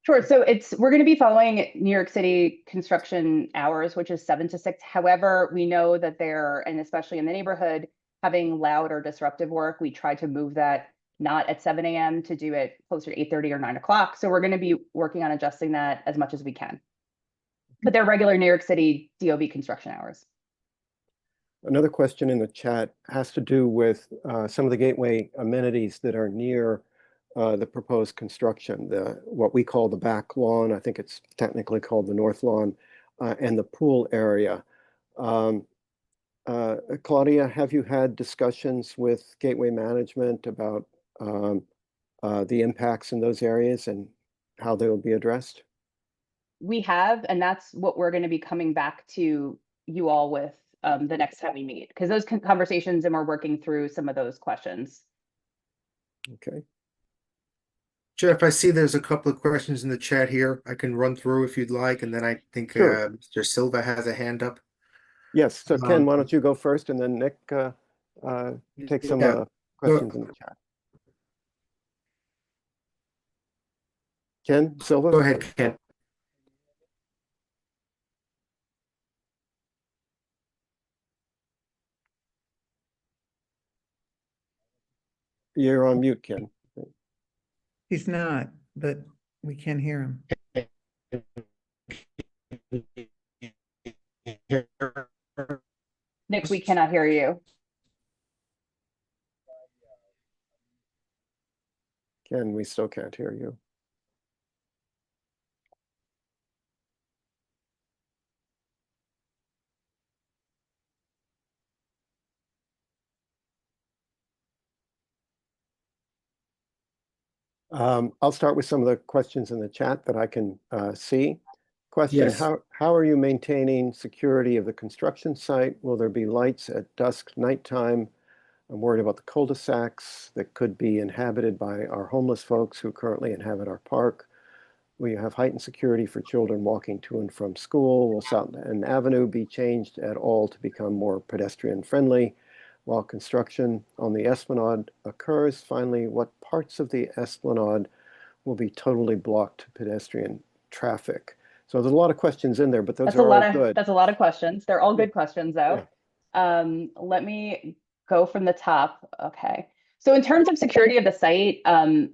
Sure. So we're going to be following New York City construction hours, which is 7 to 6. However, we know that and especially in the neighborhood, having loud or disruptive work, we try to move that not at 7 a.m. to do it closer to 8:30 or 9 o'clock. So we're going to be working on adjusting that as much as we can. But they're regular New York City DOB construction hours. Another question in the chat has to do with some of the gateway amenities that are near the proposed construction, what we call the back lawn. I think it's technically called the north lawn, and the pool area. Claudia, have you had discussions with Gateway Management about the impacts in those areas and how they will be addressed? We have, and that's what we're going to be coming back to you all with the next time we meet, because those conversations, and we're working through some of those questions. Okay. Jeff, I see there's a couple of questions in the chat here. I can run through if you'd like, and then I think Sure. Mr. Silva has a hand up. Yes, so Ken, why don't you go first, and then Nick take some Yeah. questions in the chat. Ken Silva? Go ahead, Ken. You're on mute, Ken. He's not, but we can hear him. Nick, we cannot hear you. Ken, we still can't hear you. I'll start with some of the questions in the chat that I can see. Question, Yes. how are you maintaining security of the construction site? Will there be lights at dusk, nighttime? I'm worried about the cul-de-sacs that could be inhabited by our homeless folks who currently inhabit our park. Will you have heightened security for children walking to and from school? Will Southend Avenue be changed at all to become more pedestrian friendly while construction on the Esplanade occurs? Finally, what parts of the Esplanade will be totally blocked to pedestrian traffic? So there's a lot of questions in there, but those are all good. That's a lot of questions. They're all good questions though. Yeah. Let me go from the top. Okay. So in terms of security of the site,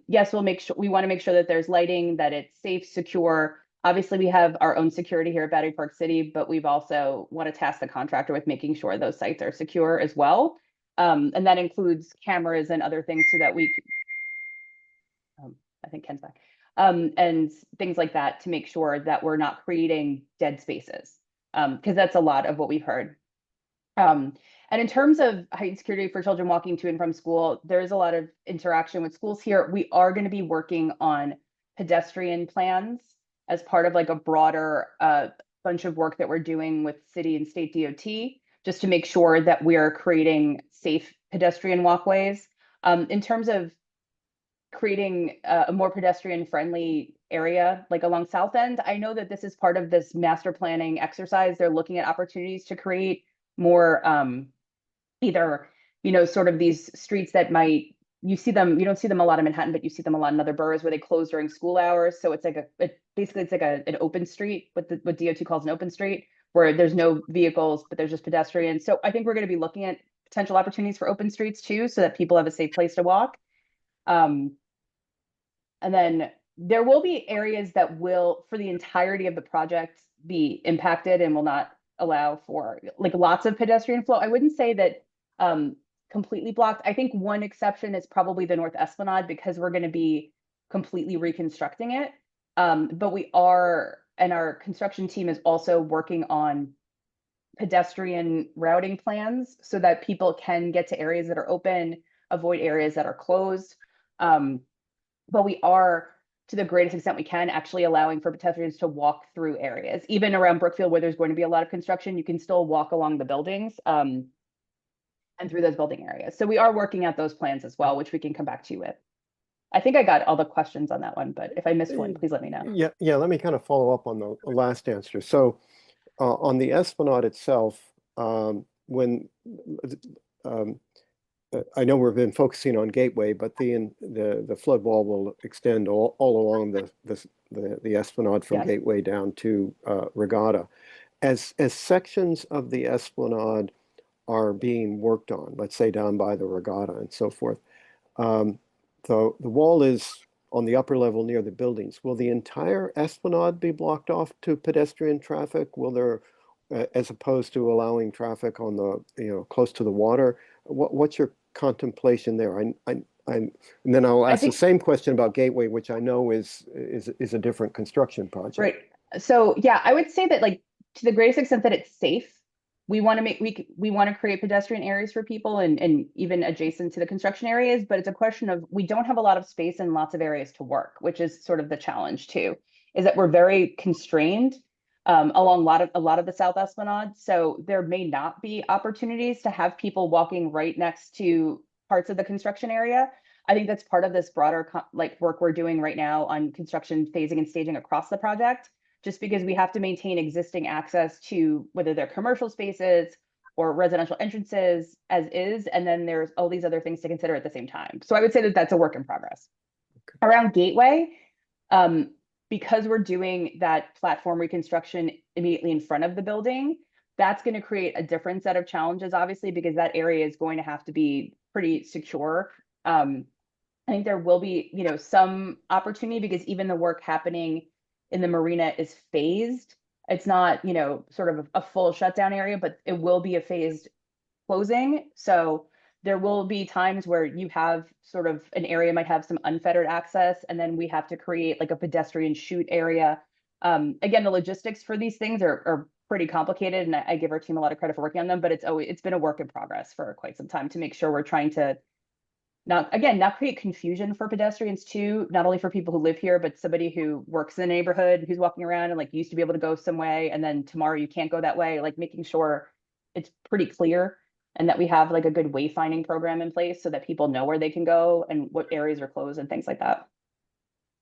yes, we want to make sure that there's lighting, that it's safe, secure. Obviously, we have our own security here at Battery Park City, but we've also want to task the contractor with making sure those sites are secure as well. And that includes cameras and other things so that I think Ken's back. And things like that to make sure that we're not creating dead spaces, because that's a lot of what we've heard. And in terms of heightened security for children walking to and from school, there's a lot of interaction with schools here. We are going to be working on pedestrian plans as part of like a broader bunch of work that we're doing with city and state DOT, just to make sure that we're creating safe pedestrian walkways. In terms of creating a more pedestrian friendly area like along South End, I know that this is part of this master planning exercise. They're looking at opportunities to create more either, sort of these streets that you don't see them a lot in Manhattan, but you see them a lot in other boroughs where they close during school hours. So it's like basically it's like an open street, what DOT calls an open street, where there's no vehicles, but there's just pedestrians. So I think we're going to be looking at potential opportunities for open streets too, so that people have a safe place to walk. And then there will be areas that will, for the entirety of the project, be impacted and will not allow for like lots of pedestrian flow. I wouldn't say that completely blocked. I think one exception is probably the North Esplanade, because we're going to be completely reconstructing it. But we are, and our construction team is also working on pedestrian routing plans so that people can get to areas that are open, avoid areas that are closed. But we are, to the greatest extent we can, actually allowing for pedestrians to walk through areas. Even around Brookfield, where there's going to be a lot of construction, you can still walk along the buildings and through those building areas. So we are working out those plans as well, which we can come back to you with. I think I got all the questions on that one, but if I missed one, please let me know. Yeah, let me kind of follow up on the last answer. So on the Esplanade itself, when I know we've been focusing on Gateway, but the flood wall will extend all along the Esplanade from Yes. Gateway down to Regatta. As sections of the Esplanade are being worked on, let's say down by the Regatta and so forth, the wall is on the upper level near the buildings. Will the entire Esplanade be blocked off to pedestrian traffic? Will there, as opposed to allowing traffic on the, close to the water? What's your contemplation there? And then I'll ask the same question about Gateway, which I know is a different construction project. Right. So yeah, I would say that, like, to the greatest extent that it's safe, we want to create pedestrian areas for people and even adjacent to the construction areas. But it's a question of, we don't have a lot of space and lots of areas to work, which is sort of the challenge too, is that we're very constrained along a lot of the South Esplanade. So there may not be opportunities to have people walking right next to parts of the construction area. I think that's part of this broader work we're doing right now on construction phasing and staging across the project, just because we have to maintain existing access to whether they're commercial spaces or residential entrances as is, and then there's all these other things to consider at the same time. So I would say that that's a work in progress. Okay. Around Gateway, because we're doing that platform reconstruction immediately in front of the building, that's going to create a different set of challenges, obviously, because that area is going to have to be pretty secure. I think there will be, some opportunity, because even the work happening in the marina is phased. It's not, sort of a full shutdown area, but it will be a phased closing. So there will be times where you have sort of an area might have some unfettered access, and then we have to create like a pedestrian chute area. Again, the logistics for these things are pretty complicated, and I give our team a lot of credit for working on them, but it's been a work in progress for quite some time to make sure we're trying to not create confusion for pedestrians too, not only for people who live here, but somebody who works in the neighborhood who's walking around and like used to be able to go some way and then tomorrow you can't go that way, like making sure it's pretty clear and that we have like a good wayfinding program in place so that people know where they can go and what areas are closed and things like that.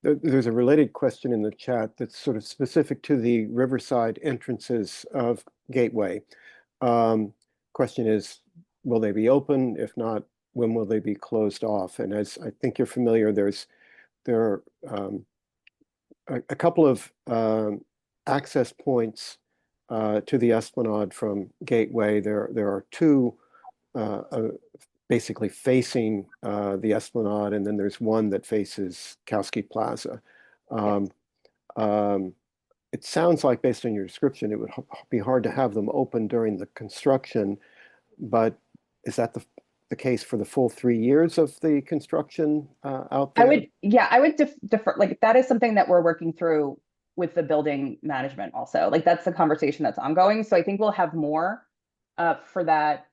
There's a related question in the chat that's sort of specific to the Riverside entrances of Gateway. Question is, will they be open? If not, when will they be closed off? And as I think you're familiar, there are a couple of access points to the Esplanade from Gateway. There are two basically facing the Esplanade, and then there's one that faces Kowski Plaza. It sounds like, based on your description, it would be hard to have them open during the construction, but is that the case for the full 3 years of the construction out there? I would defer, like that is something that we're working through with the building management also. Like that's the conversation that's ongoing. So I think we'll have more for that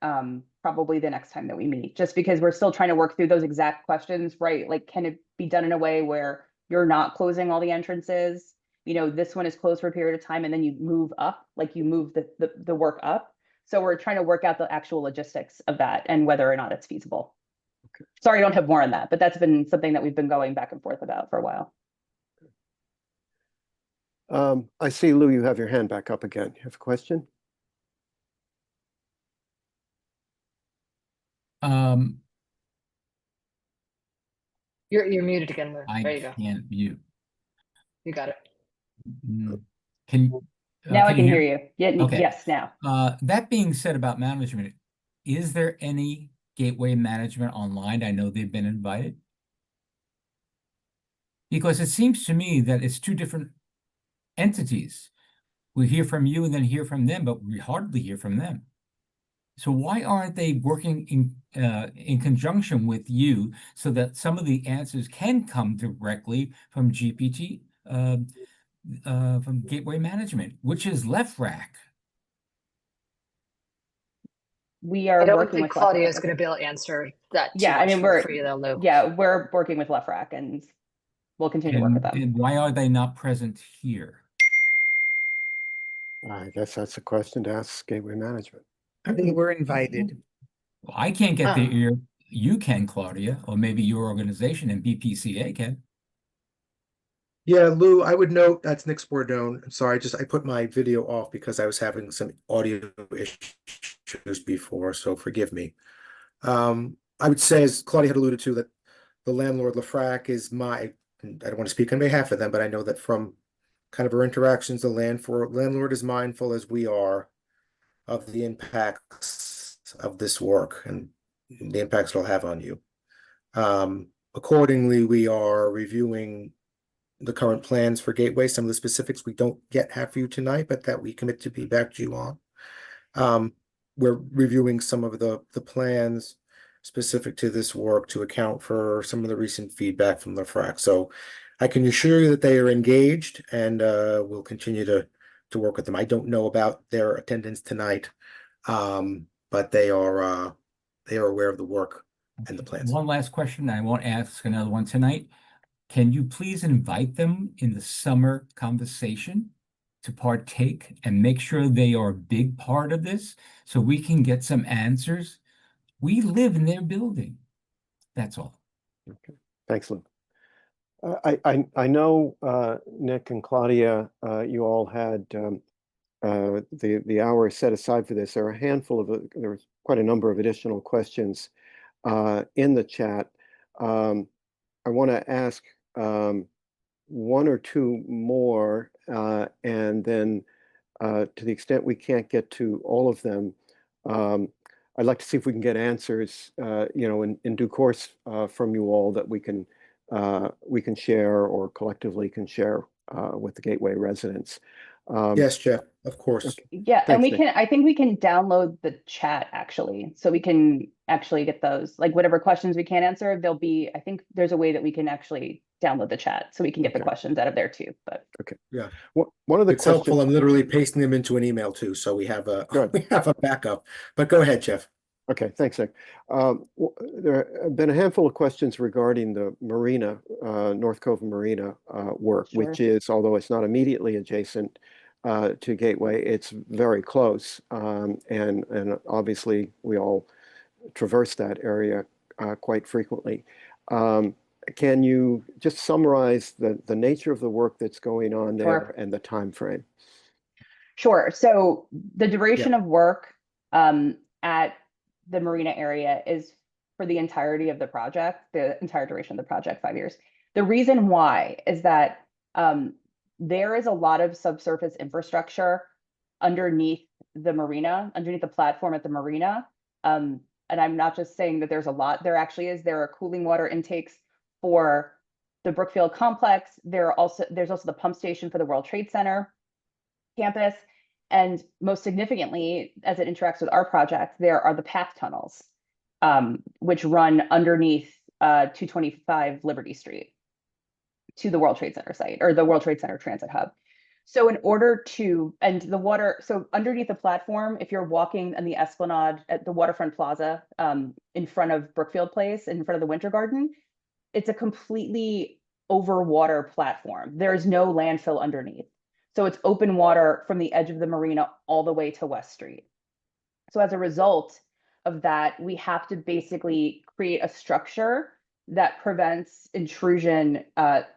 probably the next time that we meet, just because we're still trying to work through those exact questions, right? Like, can it be done in a way where you're not closing all the entrances? You know, this one is closed for a period of time and then you move up, like you move the work up. So we're trying to work out the actual logistics of that and whether or not it's feasible. Okay. Sorry, I don't have more on that, but that's been something that we've been going back and forth about for a while. I see, Lou, you have your hand back up again. You have a question? You're muted again, Lou. I There you go. can't mute. You got it. Can Now I you can hear you. Yeah, Okay. yes, now. That being said about management, is there any Gateway management online? I know they've been invited. Because it seems to me that it's two different entities. We hear from you and then hear from them, but we hardly hear from them. So why aren't they working in conjunction with you so that some of the answers can come directly from GPT, from Gateway Management, which is left rack? We I are don't working think with Claudia is LeftRack. going to be able to answer that too Yeah, I much mean, for you though, Lou. we're working with LeftRack and we'll continue to work with them. And why are they not present here? I guess that's a question to ask Gateway Management. I think we're invited. Well, I can't get the Ah. ear. You can, Claudia, or maybe your organization and BPCA can. Yeah, Lou, I would note that's Nick Spordone. I'm sorry, I put my video off because I was having some audio issues before, so forgive me. I would say, as Claudia had alluded to, that the landlord LeFrak is I don't want to speak on behalf of them, but I know that from kind of our interactions, the landlord is mindful, as we are, of the impacts of this work and the impacts it'll have on you. Accordingly, we are reviewing the current plans for Gateway, some of the specifics we don't yet have for you tonight, but that we commit to be back to you on. We're reviewing some of the plans specific to this work to account for some of the recent feedback from the FRAC. So I can assure you that they are engaged and we'll continue to work with them. I don't know about their attendance tonight, but they are aware of the work and the plans. One last question. I won't ask another one tonight. Can you please invite them in the summer conversation to partake and make sure they are a big part of this so we can get some answers? We live in their building. That's all. Okay, thanks, Lou. I know Nick and Claudia, you all had the hour set aside for this. There are there was quite a number of additional questions in the chat. I want to ask one or two more, and then to the extent we can't get to all of them, I'd like to see if we can get answers, in due course from you all that we can share or collectively can share with the Gateway residents. Yes, Jeff, of course. Okay. Yeah, and Thanks, Nick. I think we can download the chat actually. So we can actually get those, like whatever questions we can't answer, I think there's a way that we can actually download the chat so we can get the Okay. questions out of there too, but. Okay. Yeah. One of the It's helpful. questions. I'm literally pasting them into an email too, so we have a Good. we have a backup. But go ahead, Jeff. Okay, thanks, Nick. There have been a handful of questions regarding the marina, North Cove Marina work, Sure. which is, although it's not immediately adjacent to Gateway, it's very close. And obviously, we all traverse that area quite frequently. Can you just summarize the nature of the work that's going on there Sure. and the time frame? Sure. So the duration Yeah. of work at the marina area is for the entirety of the project, the entire duration of the project, 5 years. The reason why is that there is a lot of subsurface infrastructure underneath the marina, underneath the platform at the marina. And I'm not just saying that there's a lot, there actually is. There are cooling water intakes for the Brookfield complex. There's also the pump station for the World Trade Center campus. And most significantly, as it interacts with our project, there are the path tunnels, which run underneath 225 Liberty Street to the World Trade Center site, or the World Trade Center Transit Hub. So in order to, and the water, so underneath the platform, if you're walking on the Esplanade at the Waterfront Plaza in front of Brookfield Place, in front of the Winter Garden, it's a completely overwater platform. There's no landfill underneath. So it's open water from the edge of the marina all the way to West Street. So as a result of that, we have to basically create a structure that prevents intrusion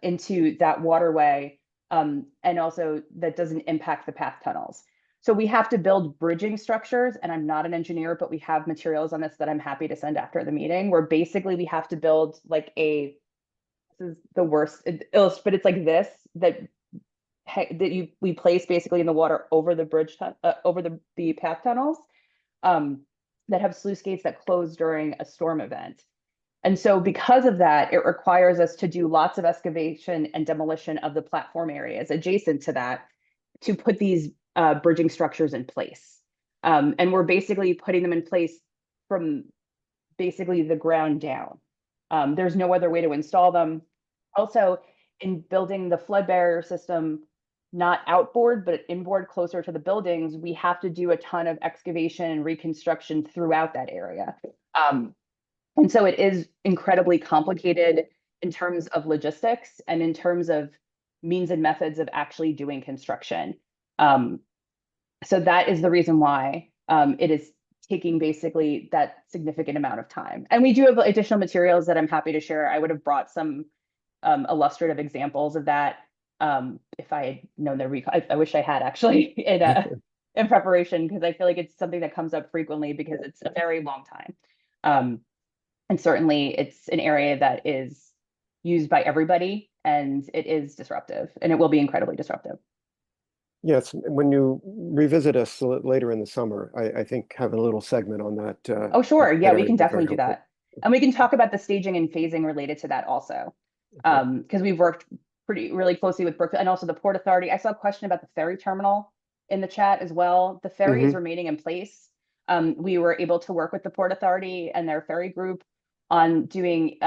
into that waterway, and also that doesn't impact the path tunnels. So we have to build bridging structures, and I'm not an engineer, but we have materials on this that I'm happy to send after the meeting, where basically we have to build like this is the worst, but it's like this, that we place basically in the water over the bridge, over the path tunnels that have sluice gates that close during a storm event. And so because of that, it requires us to do lots of excavation and demolition of the platform areas adjacent to that to put these bridging structures in place. And we're basically putting them in place from basically the ground down. There's no other way to install them. Also, in building the flood barrier system, not outboard, but inboard closer to the buildings, we have to do a ton of excavation and reconstruction throughout that area. And so it is incredibly complicated in terms of logistics and in terms of means and methods of actually doing construction. So that is the reason why it is taking basically that significant amount of time. And we do have additional materials that I'm happy to share. I would have brought some illustrative examples of that if I had known the I wish I had actually in preparation, because I feel like it's something that comes up frequently because it's a very long time. And certainly it's an area that is used by everybody, and it is disruptive, and it will be incredibly disruptive. Yes, when you revisit us later in the summer, I think having a little segment on that. Oh, sure. Yeah, we area can would be very definitely do helpful. that. And we can talk about the staging and phasing related to that also. Because we've worked really closely with Brookfield and also the Port Authority. I saw a question about the ferry terminal in the chat as well. The ferry is remaining in place. We were able to work with the Port Authority and their ferry group on doing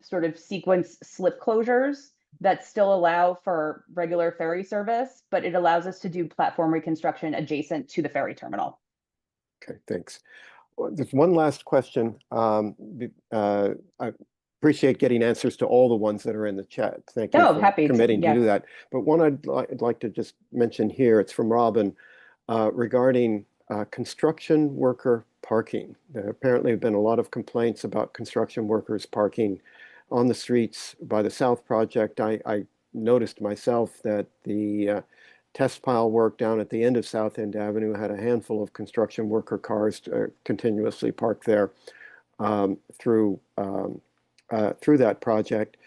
sort of sequence slip closures that still allow for regular ferry service, but it allows us to do platform reconstruction adjacent to the ferry terminal. Okay, thanks. There's one last question. I appreciate getting answers to all the ones that are in the chat. Thank you for committing to do that. But one I'd like to just mention here, it's from Robin, regarding construction worker parking. There apparently have been a lot of complaints about construction workers parking on the streets by the South Project. I noticed myself that the test pile work down at the end of South End Avenue had a handful of construction worker cars continuously parked there through that project.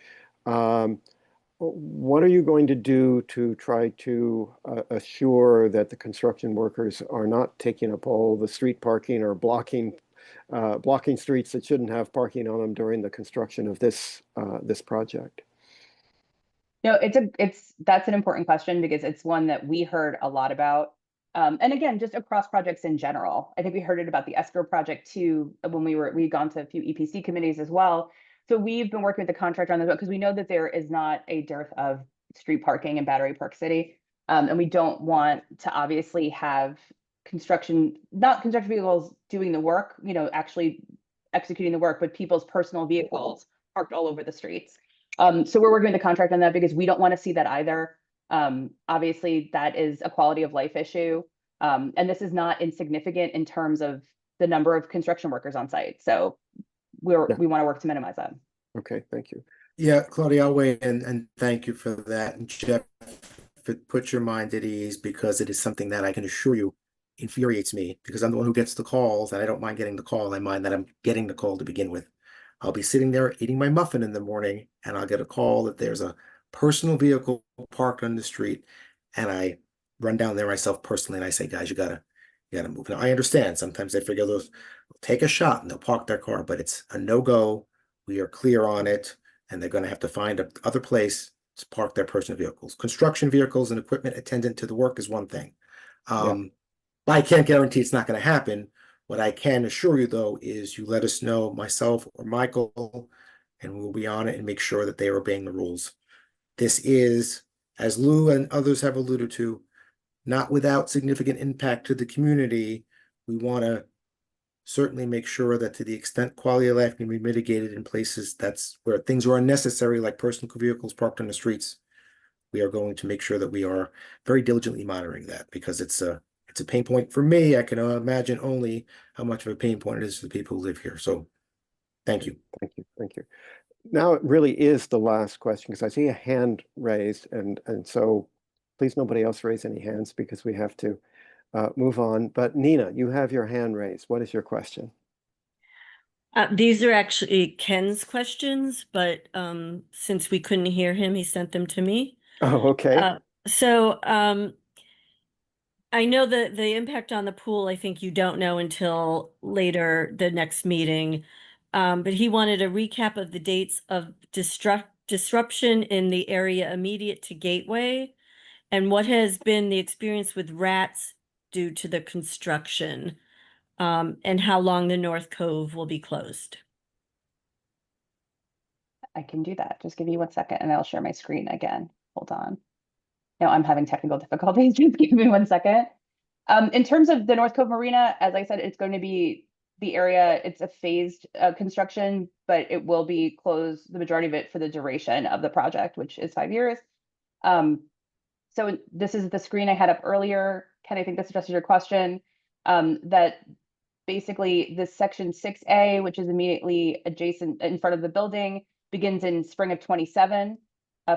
What are you going to do to try to assure that the construction workers are not taking up all the street parking or blocking streets that shouldn't have parking on them during the construction of this project? No, that's an important question because it's one that we heard a lot about. And again, just across projects in general. I think we heard it about the escrow project too, when we'd gone to a few EPC committees as well. So we've been working with the contractor on this because we know that there is not a dearth of street parking in Battery Park City. And we don't want to obviously have not construction vehicles doing the work, you know, actually executing the work, but people's personal vehicles parked all over the streets. So we're working with the contract on that because we don't want to see that either. Obviously, that is a quality of life issue. And this is not insignificant in terms of the number of construction workers on site. So we want to work to minimize that. Okay, thank you. Yeah, Claudia, I'll weigh in and thank you for that. And Jeff, put your mind at ease because it is something that I can assure you infuriates me because I'm the one who gets the calls and I don't mind getting the call. I mind that I'm getting the call to begin with. I'll be sitting there eating my muffin in the morning and I'll get a call that there's a personal vehicle parked on the street. And I run down there myself personally and I say, guys, you gotta move. Now I understand sometimes they figure they'll take a shot and they'll park their car, but it's a no-go. We are clear on it. And they're going to have to find another place to park their personal vehicles. Construction vehicles and equipment attendant to the work is one thing. But I can't guarantee it's not going to happen. What I can assure you, though, is you let us know, myself or Michael, and we'll be on it and make sure that they are obeying the rules. This is, as Lou and others have alluded to, not without significant impact to the community. We want to certainly make sure that to the extent quality of life can be mitigated in places that's where things are unnecessary, like personal vehicles parked on the streets, we are going to make sure that we are very diligently monitoring that because it's a pain point for me. I can imagine only how much of a pain point it is for the people who live here. So thank you. Thank you. Thank you. Now it really is the last question because I see a hand raised and so please nobody else raise any hands because we have to move on. But Nina, you have your hand raised. What is your question? These are actually Ken's questions, but since we couldn't hear him, he sent them to me. Oh, okay. So I know that the impact on the pool, I think you don't know until later, the next meeting. But he wanted a recap of the dates of disruption in the area immediate to Gateway and what has been the experience with rats due to the construction, and how long the North Cove will be closed. I can do that. Just give me 1 second and I'll share my screen again. Hold on. No, I'm having technical difficulties. Just give me 1 second. In terms of the North Cove Marina, as I said, it's going to be the area, it's a phased construction, but it will be closed, the majority of it for the duration of the project, which is 5 years. So this is the screen I had up earlier. Ken, I think this addresses your question, that basically this section 6A, which is immediately adjacent in front of the building, begins in spring of 27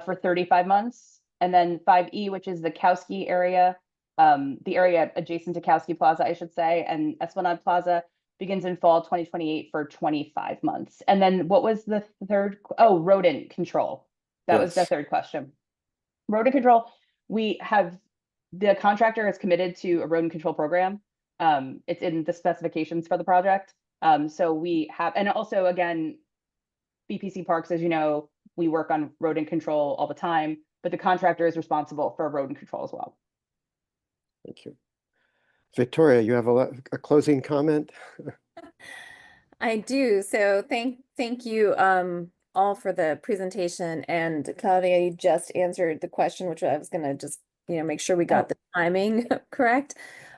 for 35 months. And then 5E, which is the Kowski area, the area adjacent to Kowski Plaza, I should say, and Esplanade Plaza begins in fall 2028 for 25 months. And then what was the third? Oh, rodent control. That was the third question. Rodent control, the contractor is committed to a rodent control program. It's in the specifications for the project. So we have, and also again, BPC Parks, as you know, we work on rodent control all the time, but the contractor is responsible for rodent control as well. Thank you. Victoria, you have a closing comment? I do. So thank you all for the presentation. And Claudia, you just answered the question, which I was going to just, make sure we got the timing correct.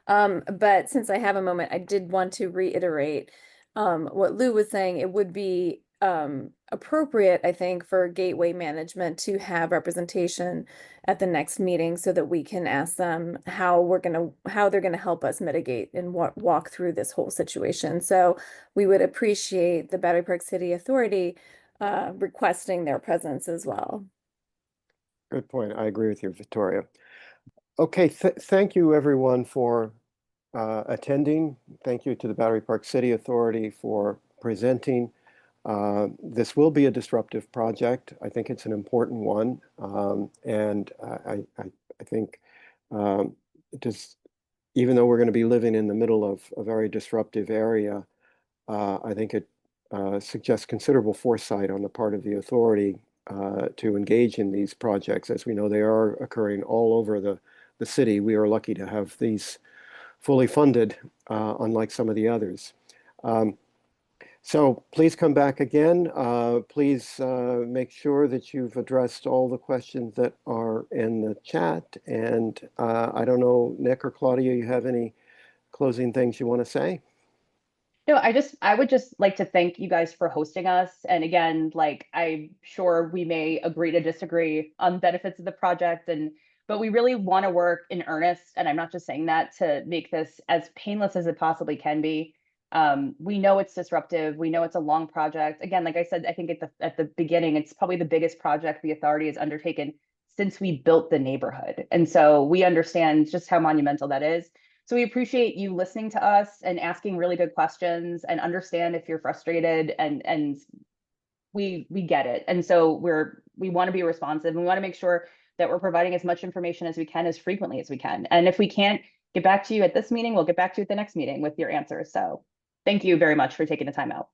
But since I have a moment, I did want to reiterate what Lou was saying. It would be appropriate, I think, for Gateway management to have representation at the next meeting so that we can ask them how they're gonna help us mitigate and walk through this whole situation. So we would appreciate the Battery Park City Authority requesting their presence as well. Good point. I agree with you, Victoria. Okay, thank you everyone for attending. Thank you to the Battery Park City Authority for presenting. This will be a disruptive project. I think it's an important one. And I think just even though we're going to be living in the middle of a very disruptive area, I think it suggests considerable foresight on the part of the authority to engage in these projects. As we know, they are occurring all over the city. We are lucky to have these fully funded, unlike some of the others. So please come back again. Please make sure that you've addressed all the questions that are in the chat. And I don't know, Nick or Claudia, you have any closing things you want to say? No, I would just like to thank you guys for hosting us. And again, like, I'm sure we may agree to disagree on benefits of the project, but we really want to work in earnest. And I'm not just saying that to make this as painless as it possibly can be. We know it's disruptive. We know it's a long project. Again, like I said, I think at the beginning, it's probably the biggest project the authority has undertaken since we built the neighborhood. And so we understand just how monumental that is. So we appreciate you listening to us and asking really good questions, and understand if you're frustrated, and we get it. And so we want to be responsive, and we want to make sure that we're providing as much information as we can, as frequently as we can. And if we can't get back to you at this meeting, we'll get back to you at the next meeting with your answers. So thank you very much for taking the time out.